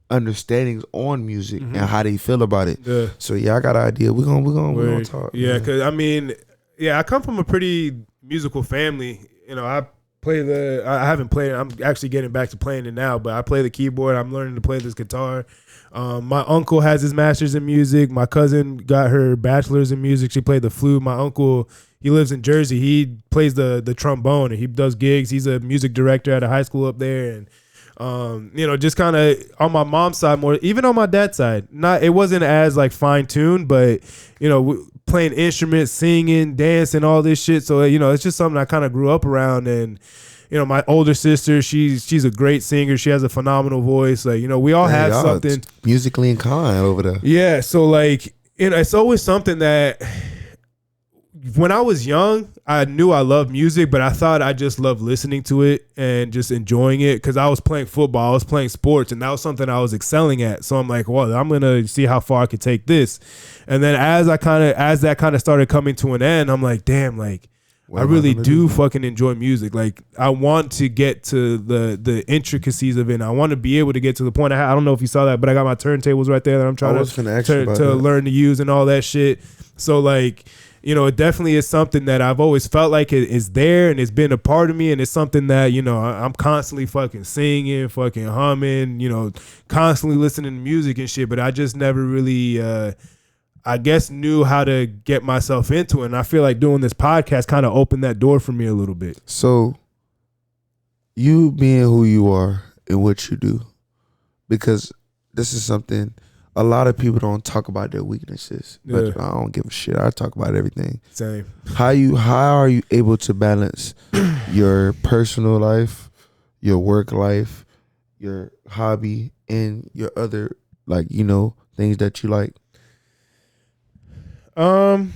understandings on music and how they feel about it. Yeah. So yeah, I got an idea. We're gonna talk. Yeah, because I mean, I come from a pretty musical family. You know, I haven't played. I'm actually getting back to playing it now, but I play the keyboard. I'm learning to play this guitar. My uncle has his master's in music. My cousin got her bachelor's in music. She played the flute. My uncle, he lives in Jersey. He plays the trombone and he does gigs. He's a music director at a high school up there. And just kind of on my mom's side more, even on my dad's side, it wasn't as like fine tuned, but playing instruments, singing, dancing, all this shit. So it's just something I kind of grew up around. And my older sister, she's a great singer. She has a phenomenal voice. Like, we all have something musically inclined over there. Yeah. So like, it's always something that when I was young, I knew I loved music, but I thought I just loved listening to it and just enjoying it because I was playing football, I was playing sports, and that was something I was excelling at. So I'm like, well, I'm gonna see how far I could take this. And then as that kind of started coming to an end, I'm like, damn, like, I really do fucking enjoy music. Like, I want to get to the intricacies of it. And I want to be able to get to the point. I don't know if you saw that, but I got my turntables right there that I'm trying to learn to use and all that shit. So like, it definitely is something that I've always felt like it is there and it's been a part of me. And it's something that, I'm constantly fucking singing, fucking humming, constantly listening to music and shit. But I just never really, I guess knew how to get myself into it. And I feel like doing this podcast kind of opened that door for me a little bit. So you being who you are and what you do, because this is something a lot of people don't talk about their weaknesses, but I don't give a shit. I talk about everything. Same. How are you able to balance your personal life, your work life, your hobby, and your other, like, you know, things that you like? I'm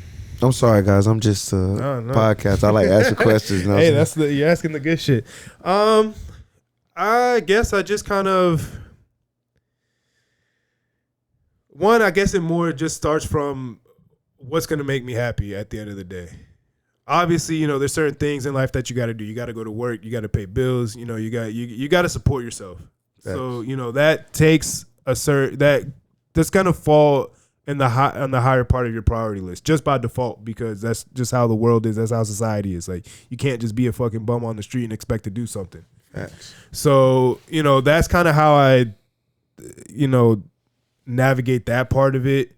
sorry, guys. I'm just a podcast. I like asking questions. Hey, you're asking the good shit. I guess I just kind of. One, I guess it more just starts from what's going to make me happy at the end of the day. Obviously, you know, there's certain things in life that you got to do. You got to go to work. You got to pay bills. You know, you got to support yourself. Yes. So, you know, that takes that's going to fall on the higher part of your priority list just by default, because that's just how the world is. That's how society is. Like, you can't just be a fucking bum on the street and expect to do something. Yes. So, you know, that's kind of how I, you know, navigate that part of it.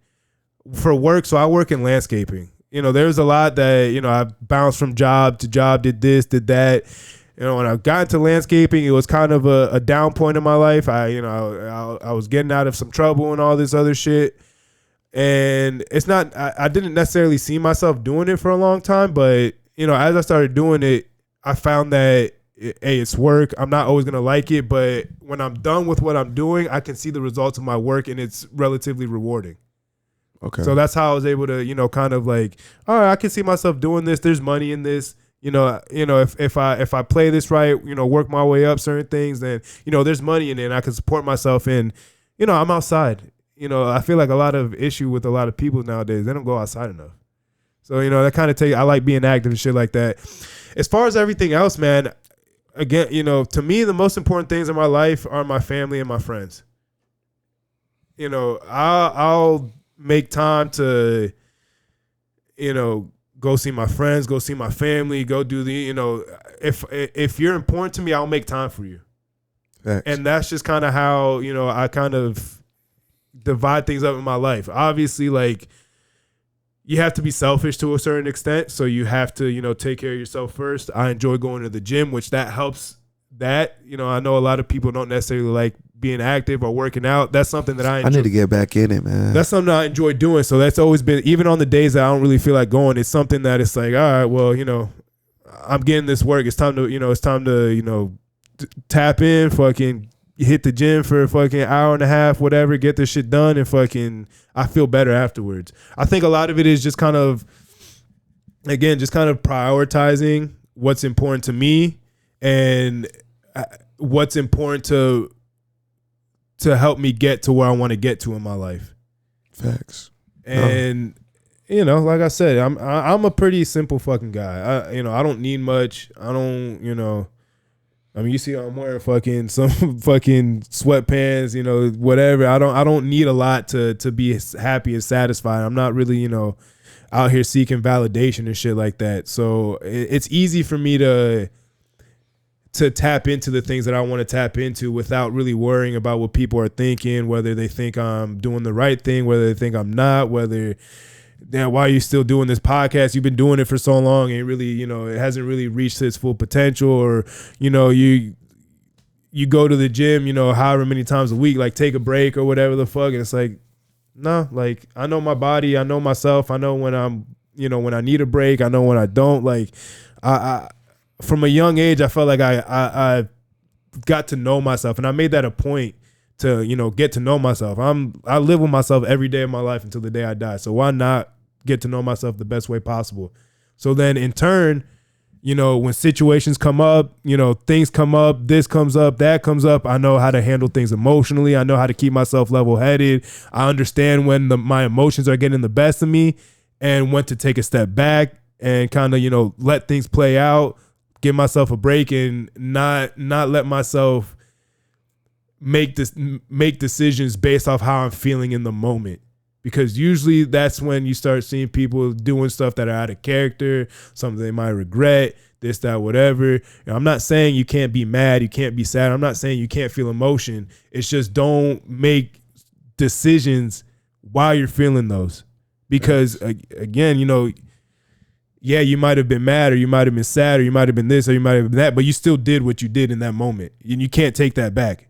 For work, so I work in landscaping. You know, there's a lot that, you know, I bounced from job to job, did this, did that. You know, when I got into landscaping, it was kind of a down point in my life. I was getting out of some trouble and all this other shit. And it's not, I didn't necessarily see myself doing it for a long time, but, you know, as I started doing it, I found that, hey, it's work. I'm not always going to like it, but when I'm done with what I'm doing, I can see the results of my work, and it's relatively rewarding. Okay. So that's how I was able to, you know, kind of like, all right, I can see myself doing this. There's money in this. You know, if I play this right, you know, work my way up certain things, then, you know, there's money in it, and I can support myself in, you know, I'm outside. You know, I feel like a lot of issue with a lot of people nowadays, they don't go outside enough. So, you know, that kind of I like being active and shit like that. As far as everything else, man, again, you know, to me, the most important things in my life are my family and my friends. You know, I'll make time to, you know, go see my friends, go see my family, go do the, you know, if you're important to me, I'll make time for you. Thanks. And that's just kind of how, you know, I kind of divide things up in my life. Obviously, like, you have to be selfish to a certain extent. So you have to, you know, take care of yourself first. I enjoy going to the gym, which that helps that. You know, I know a lot of people don't necessarily like being active or working out. That's something that I enjoy. I need to get back in it, man. That's something I enjoy doing. So that's always been, even on the days that I don't really feel like going, it's something that it's like, all right, well, you know, I'm getting this work. It's time to, you know, tap in, fucking hit the gym for a fucking hour and a half, whatever, get this shit done, and fucking I feel better afterwards. I think a lot of it is just kind of, again, just kind of prioritizing what's important to me and what's important to help me get to where I want to get to in my life. Facts. And you know, like I said, I'm a pretty simple fucking guy. I don't need much. I don't, you know, I mean, you see I'm wearing fucking some fucking sweatpants, you know, whatever. I don't need a lot to be happy and satisfied. I'm not really, you know, out here seeking validation and shit like that. So it's easy for me to tap into the things that I want to tap into without really worrying about what people are thinking, whether they think I'm doing the right thing, whether they think I'm not, whether, damn, why are you still doing this podcast? You've been doing it for so long and really, you know, it hasn't really reached its full potential. Or, you know, you go to the gym, you know, however many times a week, like take a break or whatever the fuck. And it's like, no, like I know my body, I know myself, I know when I'm, you know, when I need a break, I know when I don't. Like I from a young age, I felt like I got to know myself, and I made that a point to, you know, get to know myself. I live with myself every day of my life until the day I die. So why not get to know myself the best way possible? So then in turn, you know, when situations come up, you know, things come up, this comes up, that comes up, I know how to handle things emotionally. I know how to keep myself level-headed. I understand when my emotions are getting the best of me and when to take a step back and kind of, you know, let things play out, give myself a break, and not let myself make decisions based off how I'm feeling in the moment. Because usually that's when you start seeing people doing stuff that are out of character, something they might regret, this, that, whatever. I'm not saying you can't be mad, you can't be sad. I'm not saying you can't feel emotion. It's just don't make decisions while you're feeling those. Because again, you know, yeah, you might have been mad, or you might have been sad, or you might have been this, or you might have been that, but you still did what you did in that moment, and you can't take that back.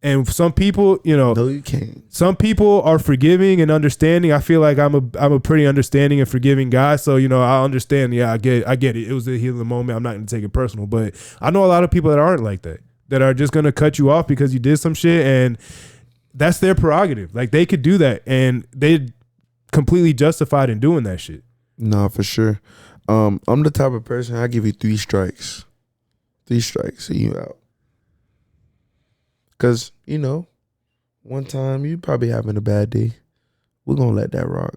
And some people, you know, no, you can't. Some people are forgiving and understanding. I feel like I'm a pretty understanding and forgiving guy, so you know, I understand. Yeah, I get it. It was a healing moment. I'm not gonna take it personal, but I know a lot of people that aren't like that, that are just gonna cut you off because you did some shit, and that's their prerogative. Like, they could do that, and they completely justified in doing that shit. No, for sure. I'm the type of person, I give you 3 strikes. 3 strikes and you out. Because, you know, one time you probably having a bad day. We're going to let that rock.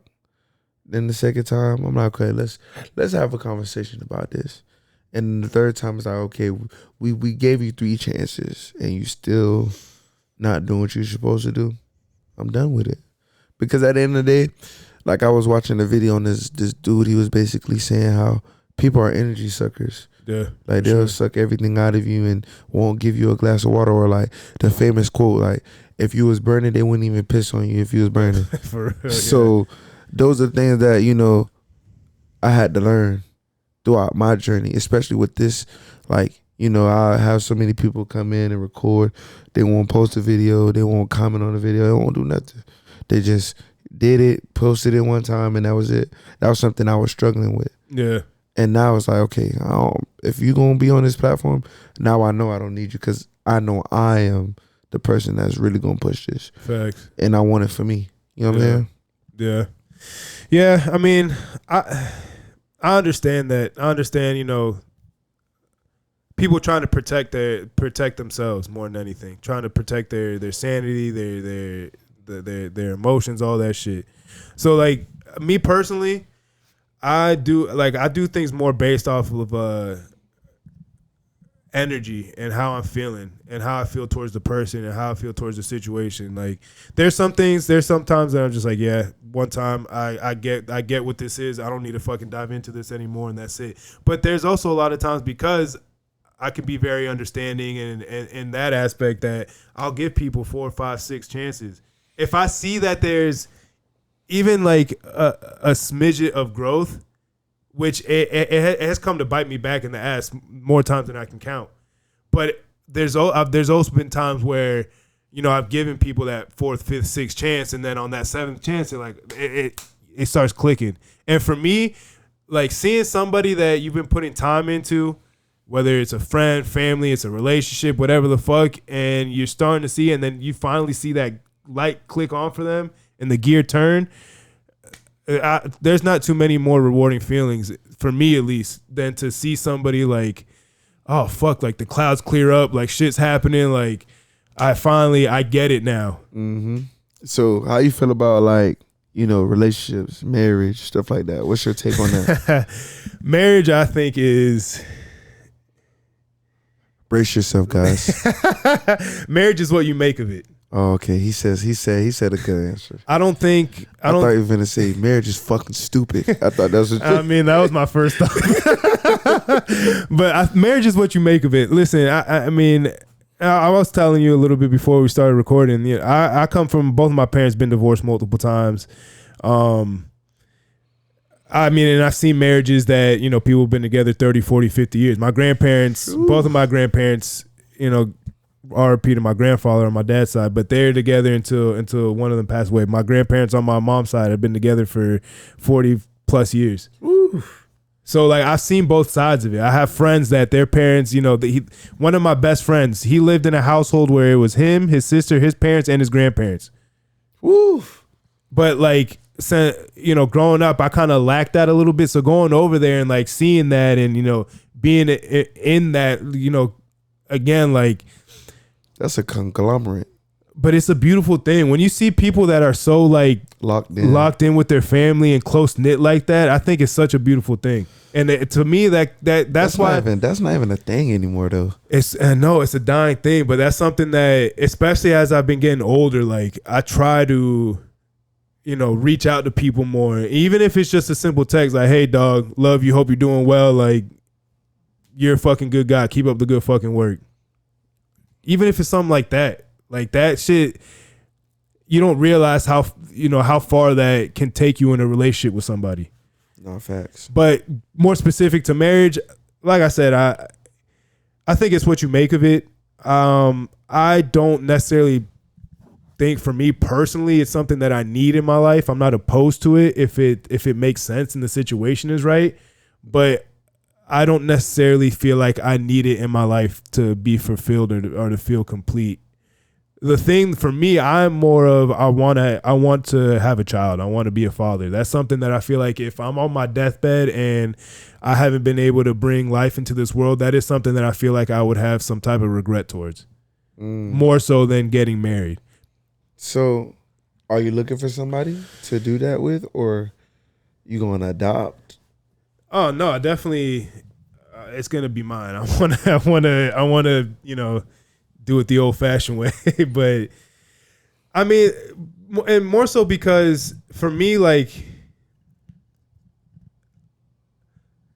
Then the second time, I'm like, okay, let's have a conversation about this. And the third time, it's like, okay, we gave you 3 chances and you still not doing what you're supposed to do. I'm done with it. Because at the end of the day, like, I was watching a video on this dude. He was basically saying how people are energy suckers. Yeah, like they'll suck everything out of you and won't give you a glass of water. Or like the famous quote, like, if you was burning, they wouldn't even piss on you if you was burning. For real, so those are things that, you know, I had to learn throughout my journey, especially with this. Like, you know, I have so many people come in and record. They won't post a video. They won't comment on the video. They won't do nothing. They just did it, posted it one time, and that was it. That was something I was struggling with. Yeah. And now it's like, okay, if you're going to be on this platform, now I know I don't need you, because I know I am the person that's really going to push this. Facts. And I want it for me. You know what I'm saying? Yeah. Yeah, I mean, I understand that. I understand, you know, people trying to protect themselves more than anything, trying to protect their sanity, their emotions, all that shit. So, like, me personally, I do things more based off of energy and how I'm feeling and how I feel towards the person and how I feel towards the situation. Like, there's sometimes that I'm just like, yeah, one time I get what this is. I don't need to fucking dive into this anymore, and that's it. But there's also a lot of times, because I can be very understanding and in that aspect, that I'll give people 4, 5, 6 chances. If I see that there's even like a smidget of growth, which it has come to bite me back in the ass more times than I can count. But there's also been times where, you know, I've given people that 4th, 5th, 6th chance, and then on that 7th chance, it starts clicking. And for me, like, seeing somebody that you've been putting time into, whether it's a friend, family, it's a relationship, whatever the fuck, and you're starting to see, and then you finally see that light click on for them and the gear turn, there's not too many more rewarding feelings, for me at least, than to see somebody like, oh fuck, like the clouds clear up, like shit's happening, like I get it now. Mm-hmm. So how you feel about, like, you know, relationships, marriage, stuff like that? What's your take on that? Marriage, I think, is... Brace yourself, guys. Marriage is what you make of it. Oh, okay. He said a good answer. I thought you were gonna say marriage is fucking stupid. I thought that was. I mean, that was my first thought. But marriage is what you make of it. Listen, I mean, I was telling you a little bit before we started recording. You know, I come from, both of my parents been divorced multiple times. I mean, and I've seen marriages that, you know, people have been together 30, 40, 50 years. My grandparents, both of my grandparents, you know, RP to my grandfather on my dad's side, but they're together until one of them passed away. My grandparents on my mom's side have been together for 40 plus years. Ooh. So, like, I've seen both sides of it. I have friends that their parents, you know, one of my best friends, he lived in a household where it was him, his sister, his parents, and his grandparents. Woo. But, like, so, you know, growing up, I kind of lacked that a little bit. So going over there and, like, seeing that and, you know, being in that, you know, again, like, that's a conglomerate. But it's a beautiful thing when you see people that are so, like, locked in with their family and close knit like that. I think it's such a beautiful thing. And to me, that's why that's not even a thing anymore, though. No, it's a dying thing. But that's something that, especially as I've been getting older, like, I try to, you know, reach out to people more, even if it's just a simple text like, hey dog, love you, hope you're doing well, like, you're a fucking good guy, keep up the good fucking work. Even if it's something like that shit, you don't realize how far that can take you in a relationship with somebody. No, facts. But more specific to marriage, like I said, I think it's what you make of it. I don't necessarily think, for me personally, it's something that I need in my life. I'm not opposed to it if it makes sense and the situation is right, but I don't necessarily feel like I need it in my life to be fulfilled or to feel complete. The thing for me, I'm more of I want to have a child. I want to be a father. That's something that I feel like if I'm on my deathbed and I haven't been able to bring life into this world, that is something that I feel like I would have some type of regret towards. More so than getting married. So, are you looking for somebody to do that with, or you going to adopt? Oh no, definitely. It's gonna be mine. I wanna, do it the old-fashioned way. But I mean, and more so because for me, like,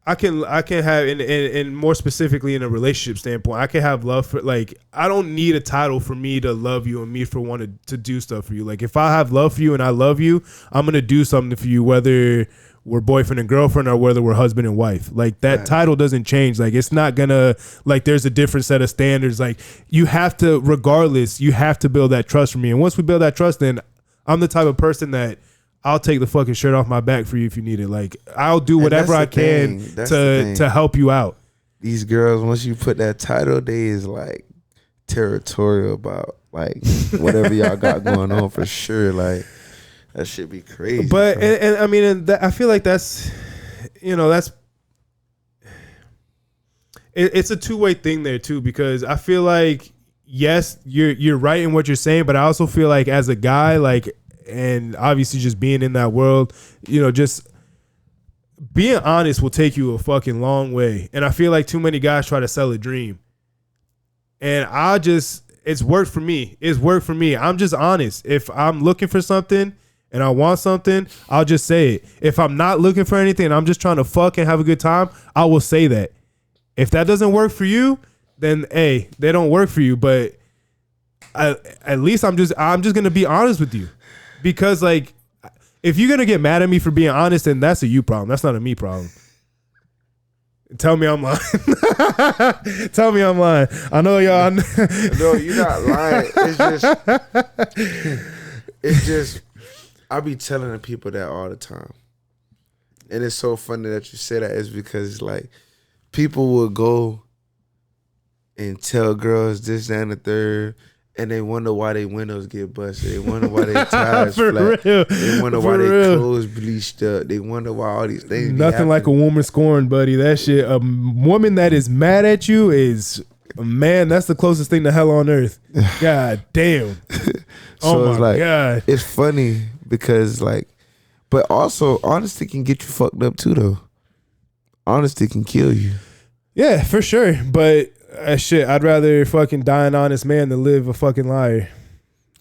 I can have, and more specifically in a relationship standpoint, I can have love for, like, I don't need a title for me to love you and me for wanting to do stuff for you. Like, if I have love for you and I love you, I'm gonna do something for you, whether we're boyfriend and girlfriend or whether we're husband and wife. Like, that title doesn't change. Like, it's not gonna, like, there's a different set of standards. Like, you have to, regardless, you have to build that trust for me. And once we build that trust, then I'm the type of person that I'll take the fucking shirt off my back for you if you need it. Like, I'll do whatever I can to help you out. These girls, once you put that title, they is like territorial about like whatever y'all got going on for sure. Like, that shit be crazy. But and I mean, I feel like that's it's a two-way thing there too, because I feel like, yes, you're right in what you're saying, but I also feel like as a guy, like, and obviously just being in that world, just being honest will take you a fucking long way. And I feel like too many guys try to sell a dream. And it's worked for me. It's worked for me. I'm just honest. If I'm looking for something and I want something, I'll just say it. If I'm not looking for anything and I'm just trying to fuck and have a good time, I will say that. If that doesn't work for you, then hey, they don't work for you. But at least I'm just gonna be honest with you. Because, like, if you're going to get mad at me for being honest, then that's a you problem. That's not a me problem. Tell me I'm lying. Tell me I'm lying. I know y'all. No, you're not lying. It's just, I be telling the people that all the time. And it's so funny that you say that, is because, like, people will go and tell girls this, that, and the third, and they wonder why their windows get busted. They wonder why their tires flat. Real. They wonder why their clothes bleached up. They wonder why all these things. Nothing like a woman scorned, buddy. That shit. A woman that is mad at you is, man, that's the closest thing to hell on earth. God damn. So oh my God. It's funny because, like, but also honesty can get you fucked up too, though. Honesty can kill you. Yeah, for sure. But shit, I'd rather fucking die an honest man than live a fucking liar.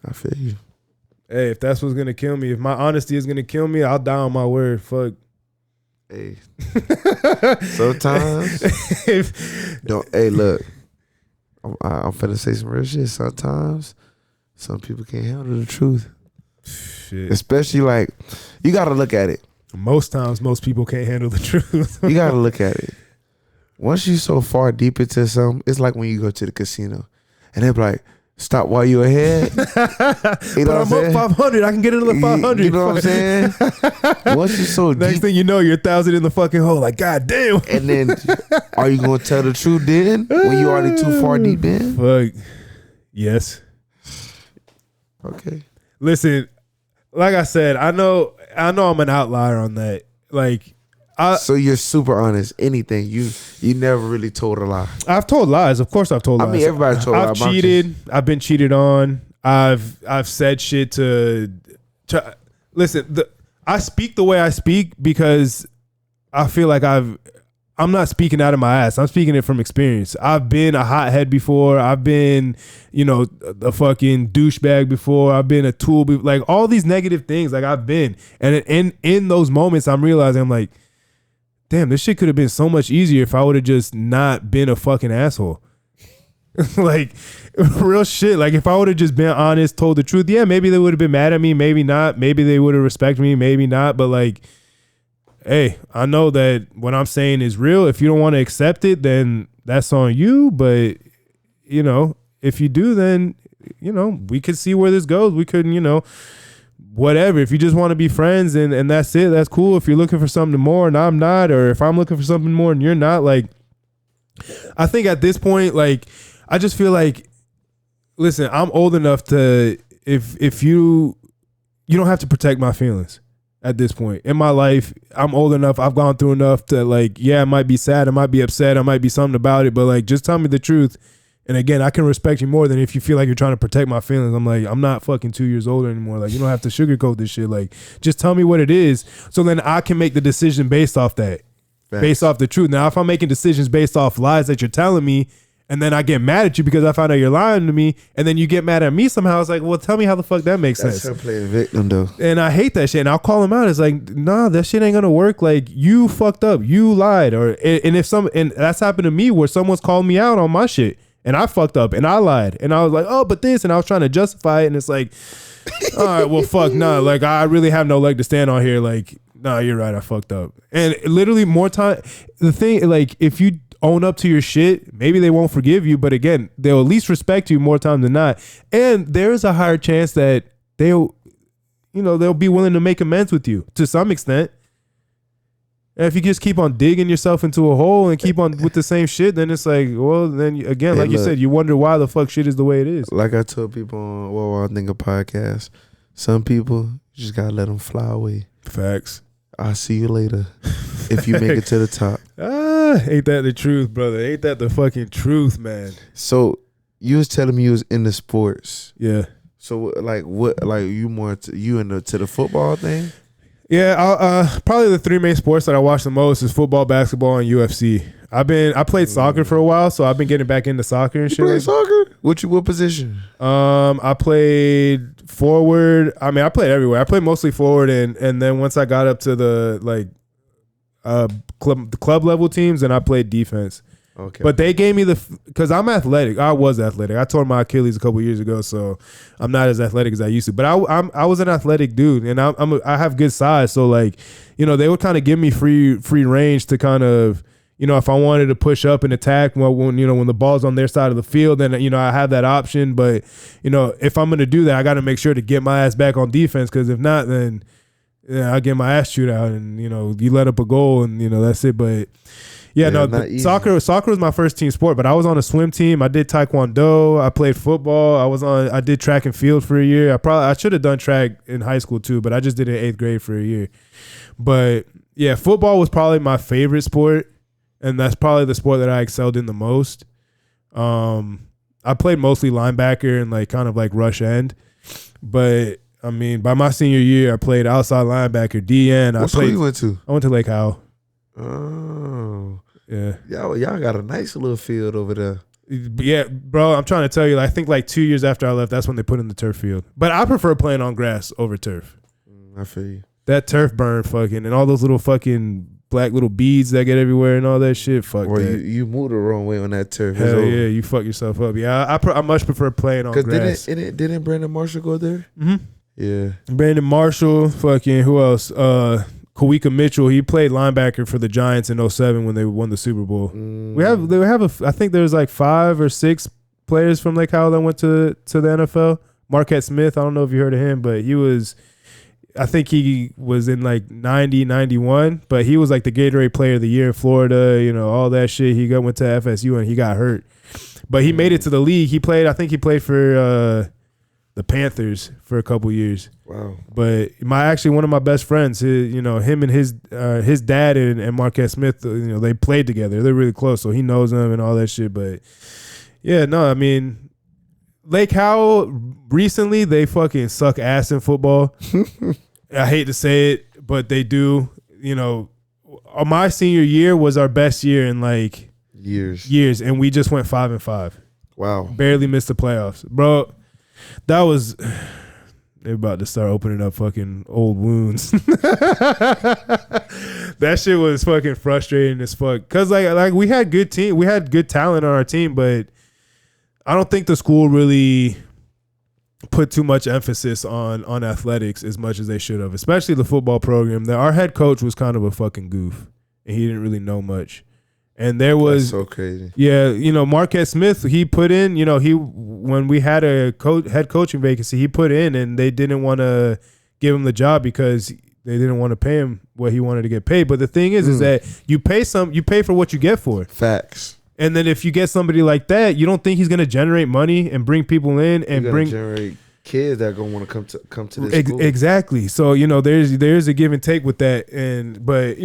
I feel you. Hey, if that's what's gonna kill me, if my honesty is gonna kill me, I'll die on my word. Fuck. Hey. Sometimes hey, look. I'm finna say some real shit. Sometimes some people can't handle the truth. Shit. Especially, like, you gotta look at it. Most times most people can't handle the truth. You gotta look at it. Once you so far deep into something, it's like when you go to the casino and they're like, stop while you're ahead. You know, but I'm up 500. I can get another 500. You know what I'm saying? Once you're so Next deep, thing you know, you're 1,000 in the fucking hole. Like, God damn. and then are you going to tell the truth then when you already too far deep in? Fuck. Yes. Okay. Listen, like I said, I know I'm an outlier on that. Like, so you're super honest. Anything you never really told a lie. I've told lies. Of course, I've told lies. I mean, everybody's told lies. I've cheated. I've been cheated on. I've said shit to listen. I speak the way I speak because I feel like I'm not speaking out of my ass. I'm speaking it from experience. I've been a hothead before. I've been, a fucking douchebag before. I've been a tool. Like, all these negative things. Like, I've been, and in those moments, I'm realizing, I'm like, damn, this shit could have been so much easier if I would have just not been a fucking asshole. Like, real shit. Like, if I would have just been honest, told the truth, yeah, maybe they would have been mad at me, maybe not. Maybe they would have respected me, maybe not. But like, hey, I know that what I'm saying is real. If you don't want to accept it, then that's on you. But, you know, if you do, then, you know, we could see where this goes. We couldn't, you know, whatever. If you just want to be friends and that's it, that's cool. If you're looking for something more and I'm not, or if I'm looking for something more and you're not, like, I think at this point, like, I just feel like, listen, I'm old enough to, if you don't have to protect my feelings at this point in my life. I'm old enough. I've gone through enough to, like, yeah, I might be sad. I might be upset. I might be something about it, but like, just tell me the truth. And again, I can respect you more than if you feel like you're trying to protect my feelings. I'm like, I'm not fucking 2 years older anymore. Like, you don't have to sugarcoat this shit. Like, just tell me what it is. So then I can make the decision based off that, based off the truth. Now, if I'm making decisions based off lies that you're telling me, and then I get mad at you because I found out you're lying to me, and then you get mad at me somehow, it's like, well, tell me how the fuck that makes sense. That's her playing victim, though. And I hate that shit. And I'll call him out. It's like, nah, that shit ain't gonna work. Like, you fucked up. You lied. And that's happened to me where someone's called me out on my shit. And I fucked up and I lied. And I was like, oh, but this. And I was trying to justify it. And it's like, all right, well, fuck, nah. Like, I really have no leg to stand on here. Like, nah, you're right. I fucked up. And literally more time. The thing, like, if you own up to your shit, maybe they won't forgive you. But again, they'll at least respect you more times than not. And there's a higher chance that they'll be willing to make amends with you to some extent. And if you just keep on digging yourself into a hole and keep on with the same shit, then it's like, well, then again, like you said, you wonder why the fuck shit is the way it is. Like I told people on What I Think of Podcast, some people, you just gotta let them fly away. Facts. I'll see you later if you make it to the top. Ain't that the truth, brother? Ain't that the fucking truth, man? So you was telling me you was into sports. Yeah. So like what? Like you more to the football thing? Yeah, probably the three main sports that I watch the most is football, basketball, and UFC. I played soccer for a while, so I've been getting back into soccer and shit. You play soccer? What position? I played forward. I mean, I played everywhere. I played mostly forward, and then once I got up to the club level teams, then I played defense. Okay. But they gave me because I'm athletic. I was athletic. I tore my Achilles a couple years ago, so I'm not as athletic as I used to. But I was an athletic dude, and I have good size. So like, you know, they would kind of give me free range to kind of, you know, if I wanted to push up and attack when the ball's on their side of the field, then, you know, I have that option. But, you know, if I'm gonna do that, I got to make sure to get my ass back on defense, because if not, then I get my ass chewed out, and, you know, you let up a goal, and, you know, that's it. But yeah, soccer was my first team sport, but I was on a swim team. I did taekwondo. I played football. I did track and field for a year. I should have done track in high school too, but I just did it in 8th grade for a year. But yeah, football was probably my favorite sport, and that's probably the sport that I excelled in the most. I played mostly linebacker and like kind of like rush end, but I mean, by my senior year, I played outside linebacker, DN. What school you went to? I went to Lake Howell. Oh. Yeah. Y'all got a nice little field over there. Yeah, bro, I'm trying to tell you, I think like 2 years after I left, that's when they put in the turf field. But I prefer playing on grass over turf. I feel you. That turf burn fucking, and all those little fucking black little beads that get everywhere and all that shit. Fuck or that. You move the wrong way on that turf. Hell yeah, you fuck yourself up. Yeah, I much prefer playing on grass. Because didn't Brandon Marshall go there? Mm-hmm. Yeah. Brandon Marshall, fucking, who else? Kawika Mitchell, he played linebacker for the Giants in 2007 when they won the Super Bowl. I think there's like 5 or 6 players from Lake Howell that went to the NFL. Marquette Smith, I don't know if you heard of him, but I think he was in like 90, 91, but he was like the Gatorade Player of the Year in Florida, you know, all that shit. He went to FSU and he got hurt. But he made it to the league. I think he played for the Panthers for a couple years. Wow. But one of my best friends, him and his dad and Marquette Smith, you know, they played together. They're really close, so he knows them and all that shit. But yeah, no, I mean, Lake Howell recently, they fucking suck ass in football. I hate to say it, but they do. You know, my senior year was our best year in like years, and we just went 5-5. Wow. Barely missed the playoffs, bro. That was, they're about to start opening up fucking old wounds. That shit was fucking frustrating as fuck. Cause like we had good talent on our team, but I don't think the school really put too much emphasis on athletics as much as they should have, especially the football program. Our head coach was kind of a fucking goof, and he didn't really know much. And there was That's so crazy. Yeah, Marquette Smith, he put in, when we had a head coaching vacancy, he put in, and they didn't want to give him the job because they didn't want to pay him what he wanted to get paid. But the thing is that you pay for what you get for. Facts. And then if you get somebody like that, you don't think he's going to generate money and bring people in and generate kids that are going to want to come to this school. Exactly. So, there's a give and take with that. But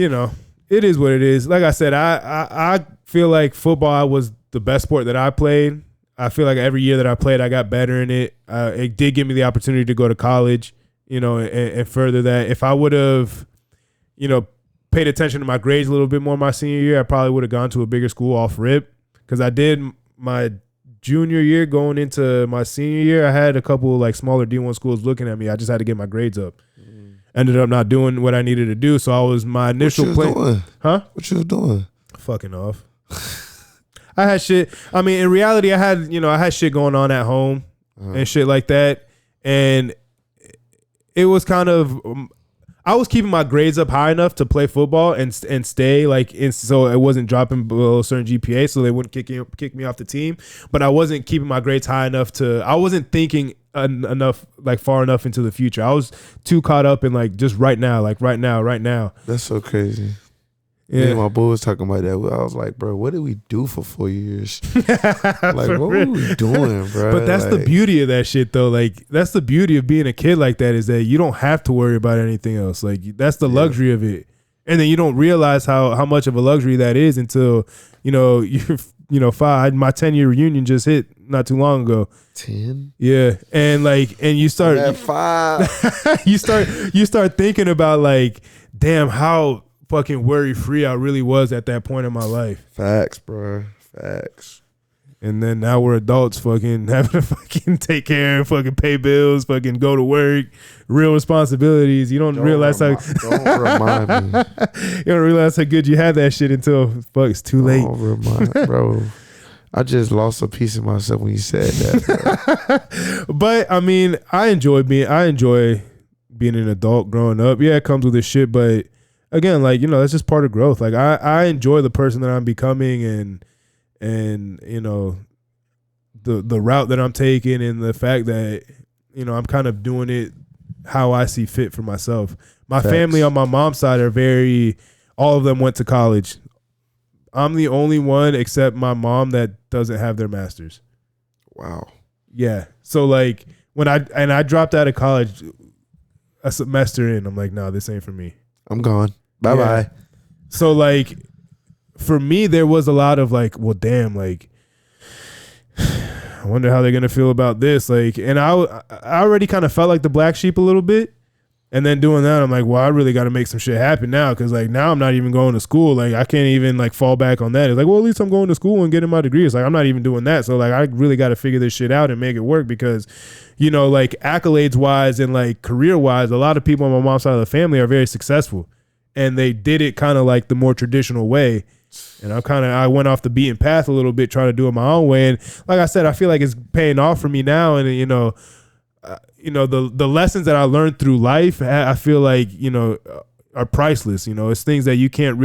it is what it is. Like I said, I feel like football was the best sport that I played. I feel like every year that I played, I got better in it. It did give me the opportunity to go to college, and further that. If I would have, paid attention to my grades a little bit more my senior year, I probably would have gone to a bigger school off rip, because I did my junior year going into my senior year. I had a couple like smaller D1 schools looking at me. I just had to get my grades up. Ended up not doing what I needed to do, so I was my initial plan. Huh? What you was doing? Fucking off. I had shit. I mean, in reality, I had shit going on at home and shit like that, and it was kind of. I was keeping my grades up high enough to play football and stay so it wasn't dropping below a certain GPA, so they wouldn't kick me off the team. But I wasn't keeping my grades high enough I wasn't thinking enough, like far enough into the future. I was too caught up in like just right now. That's so crazy. Yeah. Me and my boy was talking about that. I was like, bro, what did we do for 4 years? Like, what were we doing, bro? But that's the beauty of that shit, though. Like, that's the beauty of being a kid like that, is that you don't have to worry about anything else. Like, that's the luxury of it. And then you don't realize how much of a luxury that is until, you're 5. My 10-year reunion just hit not too long ago. 10? Yeah. And you start at 5. you start thinking about like, damn, how fucking worry free I really was at that point in my life. Facts, bro. Facts. And then now we're adults, fucking having to fucking take care, fucking pay bills, fucking go to work, real responsibilities. You don't realize how. Don't remind me. You don't realize how good you had that shit until it's too late. Don't remind, bro. I just lost a piece of myself when you said that. But I mean, I enjoy being an adult growing up. Yeah, it comes with this shit, but again, like, that's just part of growth. Like I enjoy the person that I'm becoming and the route that I'm taking, and the fact that I'm kind of doing it how I see fit for myself. My family on my mom's side all of them went to college. I'm the only one except my mom that doesn't have their masters. Wow. Yeah. So like when I dropped out of college a semester in, I'm like, no, this ain't for me. I'm gone. Bye-bye. Yeah. So like for me, there was a lot of like, well, damn, like, I wonder how they're going to feel about this. Like, and I already kind of felt like the black sheep a little bit. And then doing that, I'm like, well, I really got to make some shit happen now. Cause like now I'm not even going to school. Like I can't even like fall back on that. It's like, well, at least I'm going to school and getting my degree. It's like, I'm not even doing that. So like, I really got to figure this shit out and make it work, because, like accolades wise and like career wise, a lot of people on my mom's side of the family are very successful, and they did it kind of like the more traditional way. And I went off the beaten path a little bit, trying to do it my own way. And like I said, I feel like it's paying off for me now. And, the lessons that I learned through life, I feel like, are priceless. It's things that you can't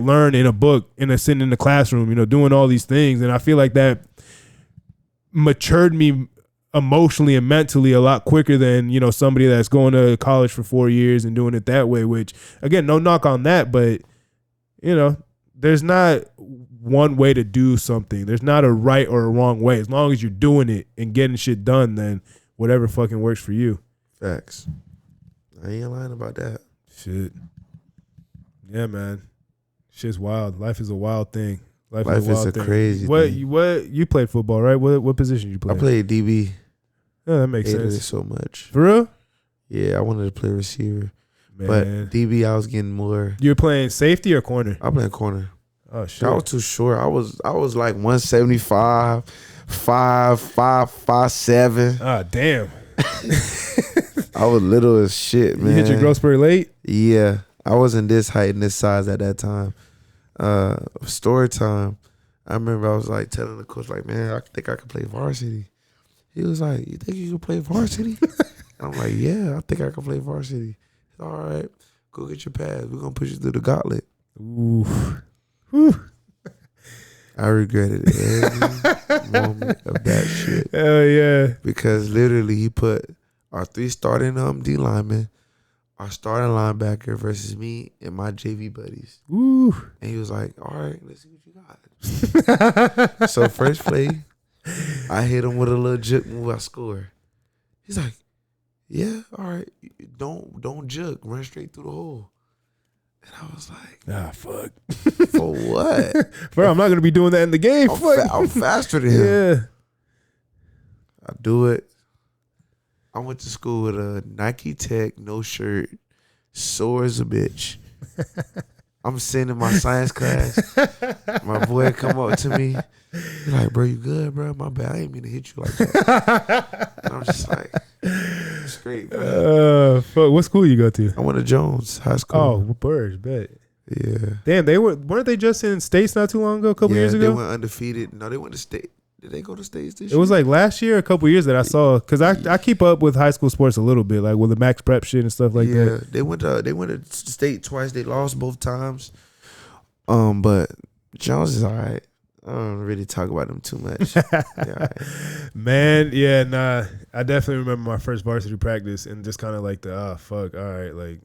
learn in a book, sitting in the classroom, doing all these things. And I feel like that matured me emotionally and mentally a lot quicker than, somebody that's going to college for 4 years and doing it that way, which again, no knock on that, but there's not one way to do something. There's not a right or a wrong way. As long as you're doing it and getting shit done, then whatever fucking works for you. Facts. I ain't lying about that. Shit. Yeah, man. Shit's wild. Life is a wild thing. Life is a crazy thing. What you played football, right? What position you played? I played DB. Yeah, that makes Hated sense. it so much. For real? Yeah, I wanted to play receiver. Man. But DB, I was getting more. You were playing safety or corner? I played corner. Oh shit. I was too short. I was like 175, 5'7". Ah, damn. I was little as shit, man. You hit your growth spurt late? Yeah. I wasn't this height and this size at that time. Story time. I remember I was like telling the coach, like, man, I think I could play varsity. He was like, you think you can play varsity? I'm like, yeah, I think I can play varsity. All right, go get your pads. We're going to push you through the gauntlet. Ooh. Whew. I regretted every moment of that shit. Hell yeah. Because literally he put our 3 starting D linemen, our starting linebacker versus me and my JV buddies. Ooh. And he was like, all right, let's see what you got. So first play, I hit him with a little juke move, I score. He's like, yeah, all right, don't juke, run straight through the hole. And I was like, fuck. For what? Bro, I'm not going to be doing that in the game. I'm faster than him. Yeah. I do it. I went to school with a Nike Tech, no shirt, sore as a bitch. I'm sitting in my science class. My boy come up to me. He's like, bro, you good, bro? My bad. I ain't mean to hit you like that. And I'm just like, it's great, bro. Fuck. What school you go to? I went to Jones High School. Oh, Birds, bet. Yeah. Damn, weren't they just in states not too long ago, a couple years ago? They went undefeated. No, they went to state. Did they go to states this year? It was like last year, a couple years that I saw, because I keep up with high school sports a little bit, like with the max prep shit and stuff like that. Yeah, they went to state twice. They lost both times. But Jones is all right. I don't really talk about them too much. Yeah, man, yeah, nah. I definitely remember my first varsity practice and just kind of like fuck, all right, like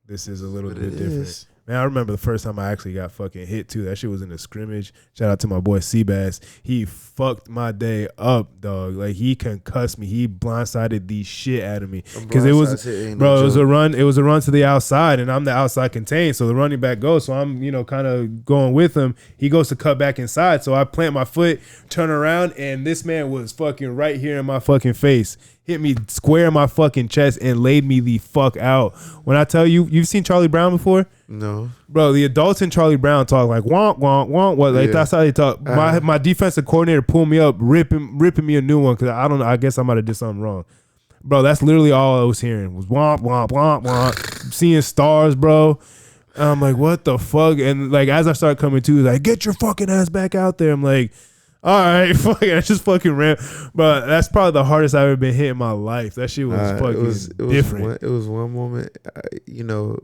this is a little bit different. Man, I remember the first time I actually got fucking hit too. That shit was in a scrimmage. Shout out to my boy Seabass. He fucked my day up, dog. Like he concussed me. He blindsided the shit out of me because it was, bro. It was a run. It was a run to the outside, and I'm the outside contained. So the running back goes. So I'm, kind of going with him. He goes to cut back inside. So I plant my foot, turn around, and this man was fucking right here in my fucking face. Hit me square in my fucking chest and laid me the fuck out. When I tell you, you've seen Charlie Brown before? No. Bro, the adults in Charlie Brown talk like womp, womp, womp. What? Like that's how they talk. My defensive coordinator pulled me up, ripping me a new one because I don't know. I guess I might have did something wrong. Bro, that's literally all I was hearing was womp, womp, womp, womp. Seeing stars, bro. I'm like, what the fuck? And like as I start coming to, like, get your fucking ass back out there. I'm like, all right, fuck it. I just fucking ran. But that's probably the hardest I've ever been hit in my life. That shit was fucking different. It was one moment,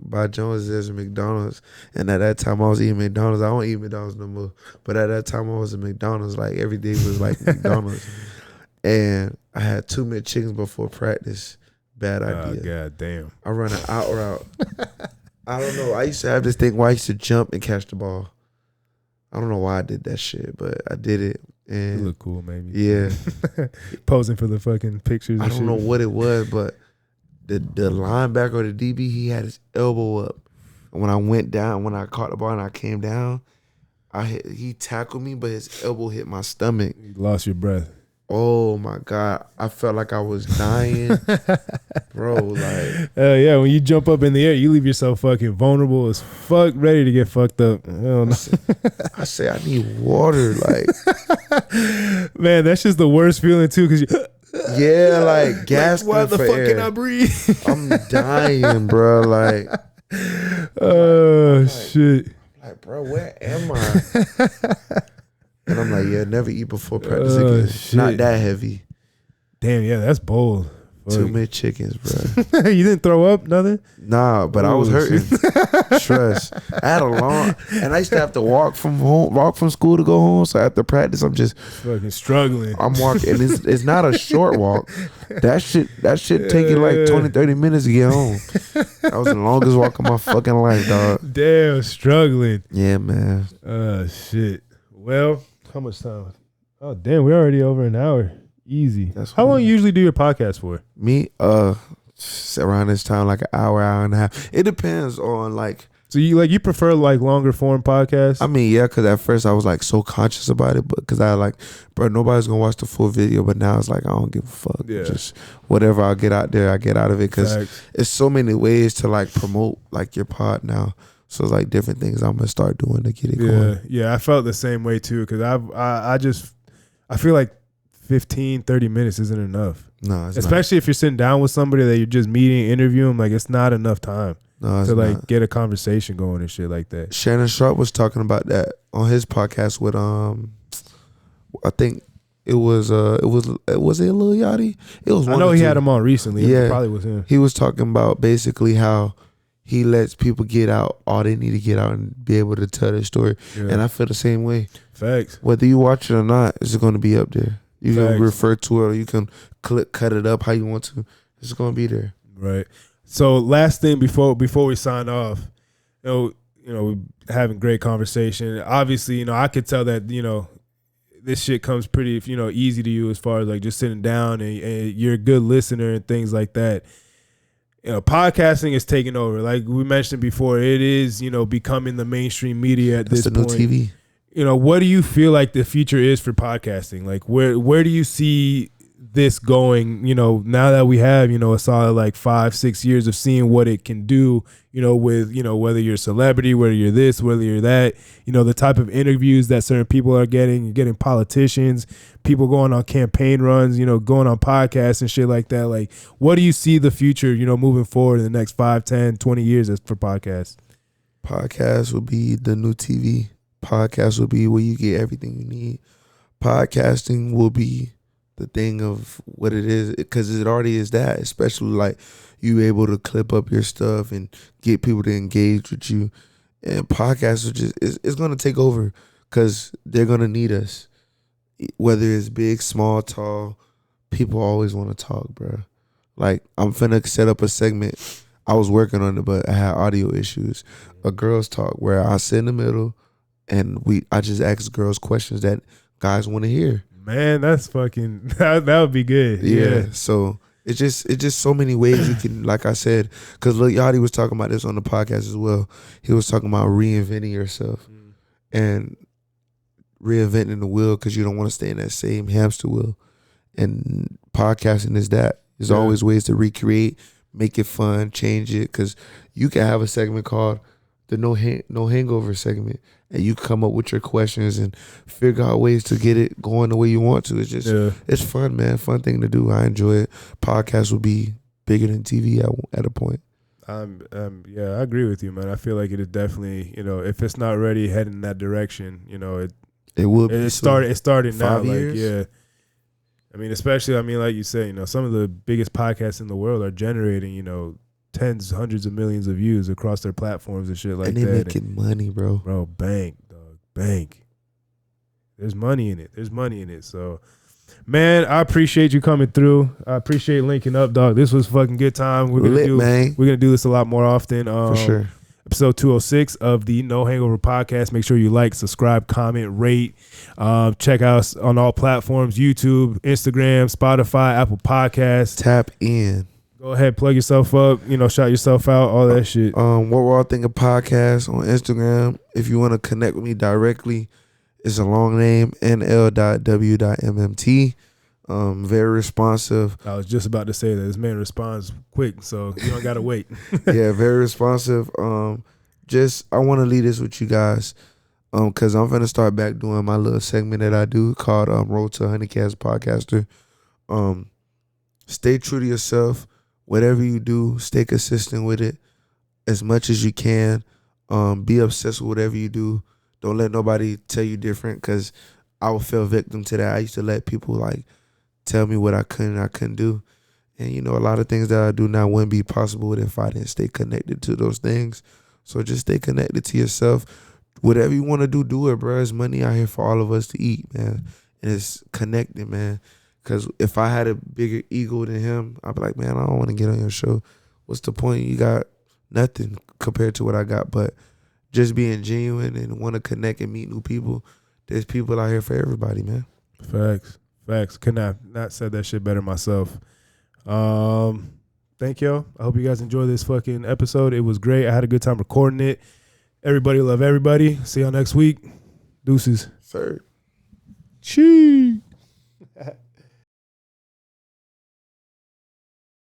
by Jones, there's a McDonald's. And at that time, I was eating McDonald's. I don't eat McDonald's no more. But at that time, I was at McDonald's. Like, every day was like McDonald's. And I had 2 McChickens before practice. Bad idea. God damn. I run an out route. I don't know. I used to have this thing where I used to jump and catch the ball. I don't know why I did that shit, but I did it. And you look cool, maybe. Yeah. Posing for the fucking pictures. I don't know what it was, but the linebacker or the DB, he had his elbow up. And when I went down, when I caught the ball and I came down, he tackled me, but his elbow hit my stomach. You lost your breath. Oh my God. I felt like I was dying. Bro, like. Yeah, when you jump up in the air, you leave yourself fucking vulnerable as fuck, ready to get fucked up. I say I need water. Like. Man, that's just the worst feeling too, because yeah, like gasping why the for fuck air. can I breathe? I'm dying, bro. Like. Oh, shit. Like, bro, where am I? And I'm like, yeah, never eat before practice again. Shit. Not that heavy. Damn, yeah, that's bold. 2 McChickens, bro. You didn't throw up, nothing? Nah, but I was hurting. Stress. I had a long, and I used to have to walk from school to go home. So after practice, I'm just fucking struggling. I'm walking, and it's not a short walk. That shit take you like 20, 30 minutes to get home. That was the longest walk of my fucking life, dog. Damn, struggling. Yeah, man. Shit. Well, how much time? Oh, damn, we're already over an hour. Easy. How long you usually do your podcast for? Me, around this time, like an hour and a half. It depends on like. So you prefer like longer form podcasts? I mean, yeah, because at first I was like so conscious about it, but because I like, bro, nobody's gonna watch the full video. But now it's like I don't give a fuck. Yeah. Just whatever I get out there, I get out of it because it's so many ways to like promote like your pod now. So it's like different things I'm gonna start doing to get it going. Yeah, I felt the same way too because I feel like 15, 30 minutes isn't enough. No, it's especially if you're sitting down with somebody that you're just meeting, interviewing. Like it's not enough time to like get a conversation going and shit like that. Shannon Sharp was talking about that on his podcast with I think it was it was it Lil Yachty? It was. I know he had him on recently. Yeah, it probably was him. He was talking about basically how he lets people get out all they need to get out and be able to tell their story. Yeah. And I feel the same way. Facts. Whether you watch it or not, it's going to be up there. You can refer to it, or you can cut it up how you want to. It's going to be there. Right. So last thing before we sign off, you know, we're having great conversation. Obviously, you know, I could tell that, you know, this shit comes pretty, you know, easy to you as far as like just sitting down and you're a good listener and things like that. You know, podcasting is taking over. Like we mentioned before, it is, you know, becoming the mainstream media at this point. That's the new TV. You know, what do you feel like the future is for podcasting? Like where do you see this going, you know, now that we have, you know, a solid like 5-6 years of seeing what it can do, you know, with, you know, whether you're a celebrity, whether you're this, whether you're that, you know, the type of interviews that certain people are getting, you're getting politicians, people going on campaign runs, you know, going on podcasts and shit like that. Like, what do you see the future, you know, moving forward in the next 5, 10, 20 years for podcasts? Podcasts will be the new TV. Podcasts will be where you get everything you need. Podcasting will be the thing of what it is, because it already is that, especially like you able to clip up your stuff and get people to engage with you. And podcasts are just, it's going to take over because they're going to need us. Whether it's big, small, tall, people always want to talk, bro. Like, I'm finna set up a segment. I was working on it, but I had audio issues. A girls talk where I sit in the middle and I just ask girls questions that guys want to hear. Man, that's fucking that would be good. Yeah. So it's just so many ways you can, like I said, because Lil Yachty was talking about this on the podcast as well. He was talking about reinventing yourself and reinventing the wheel because you don't want to stay in that same hamster wheel. And podcasting is that. There's always ways to recreate, make it fun, change it, because you can have a segment called the No Hangover segment, and you come up with your questions and figure out ways to get it going the way you want to. It's just, it's fun, man. Fun thing to do. I enjoy it. Podcasts will be bigger than TV at a point. Yeah, I agree with you, man. I feel like it is definitely, you know, if it's not already heading in that direction, you know, it will be. It's starting now. 5 years? Like, yeah. I mean, especially, I mean, like you said, you know, some of the biggest podcasts in the world are generating, you know, tens, hundreds of millions of views across their platforms and shit like that. And they making money, bro. Bro, bank, dog, bank. There's money in it. So, man, I appreciate you coming through. I appreciate linking up, dog. This was fucking good time. We're gonna do this a lot more often. For sure. Episode 206 of the No Hangover Podcast. Make sure you like, subscribe, comment, rate. Check us on all platforms: YouTube, Instagram, Spotify, Apple Podcasts. Tap in. Go ahead, plug yourself up, you know, shout yourself out, all that shit. What We're All Thinking Podcast on Instagram. If you want to connect with me directly, it's a long name, nl.w.w.a.t. Very responsive. I was just about to say that this man responds quick, so you don't gotta wait. Yeah, very responsive. I want to leave this with you guys, because I'm gonna start back doing my little segment that I do called Road to 100K as a Podcaster. Stay true to yourself. Whatever you do, stay consistent with it as much as you can. Be obsessed with whatever you do. Don't let nobody tell you different, because I fell victim to that. I used to let people like tell me what I couldn't do. And, you know, a lot of things that I do now wouldn't be possible if I didn't stay connected to those things. So just stay connected to yourself. Whatever you want to do it, bro. There's money out here for all of us to eat, man. And it's connected, man. Because if I had a bigger ego than him, I'd be like, man, I don't want to get on your show. What's the point? You got nothing compared to what I got. But just being genuine and want to connect and meet new people, there's people out here for everybody, man. Facts. Could not said that shit better myself. Thank y'all. I hope you guys enjoyed this fucking episode. It was great. I had a good time recording it. Everybody love everybody. See y'all next week. Deuces. Sir. Cheese.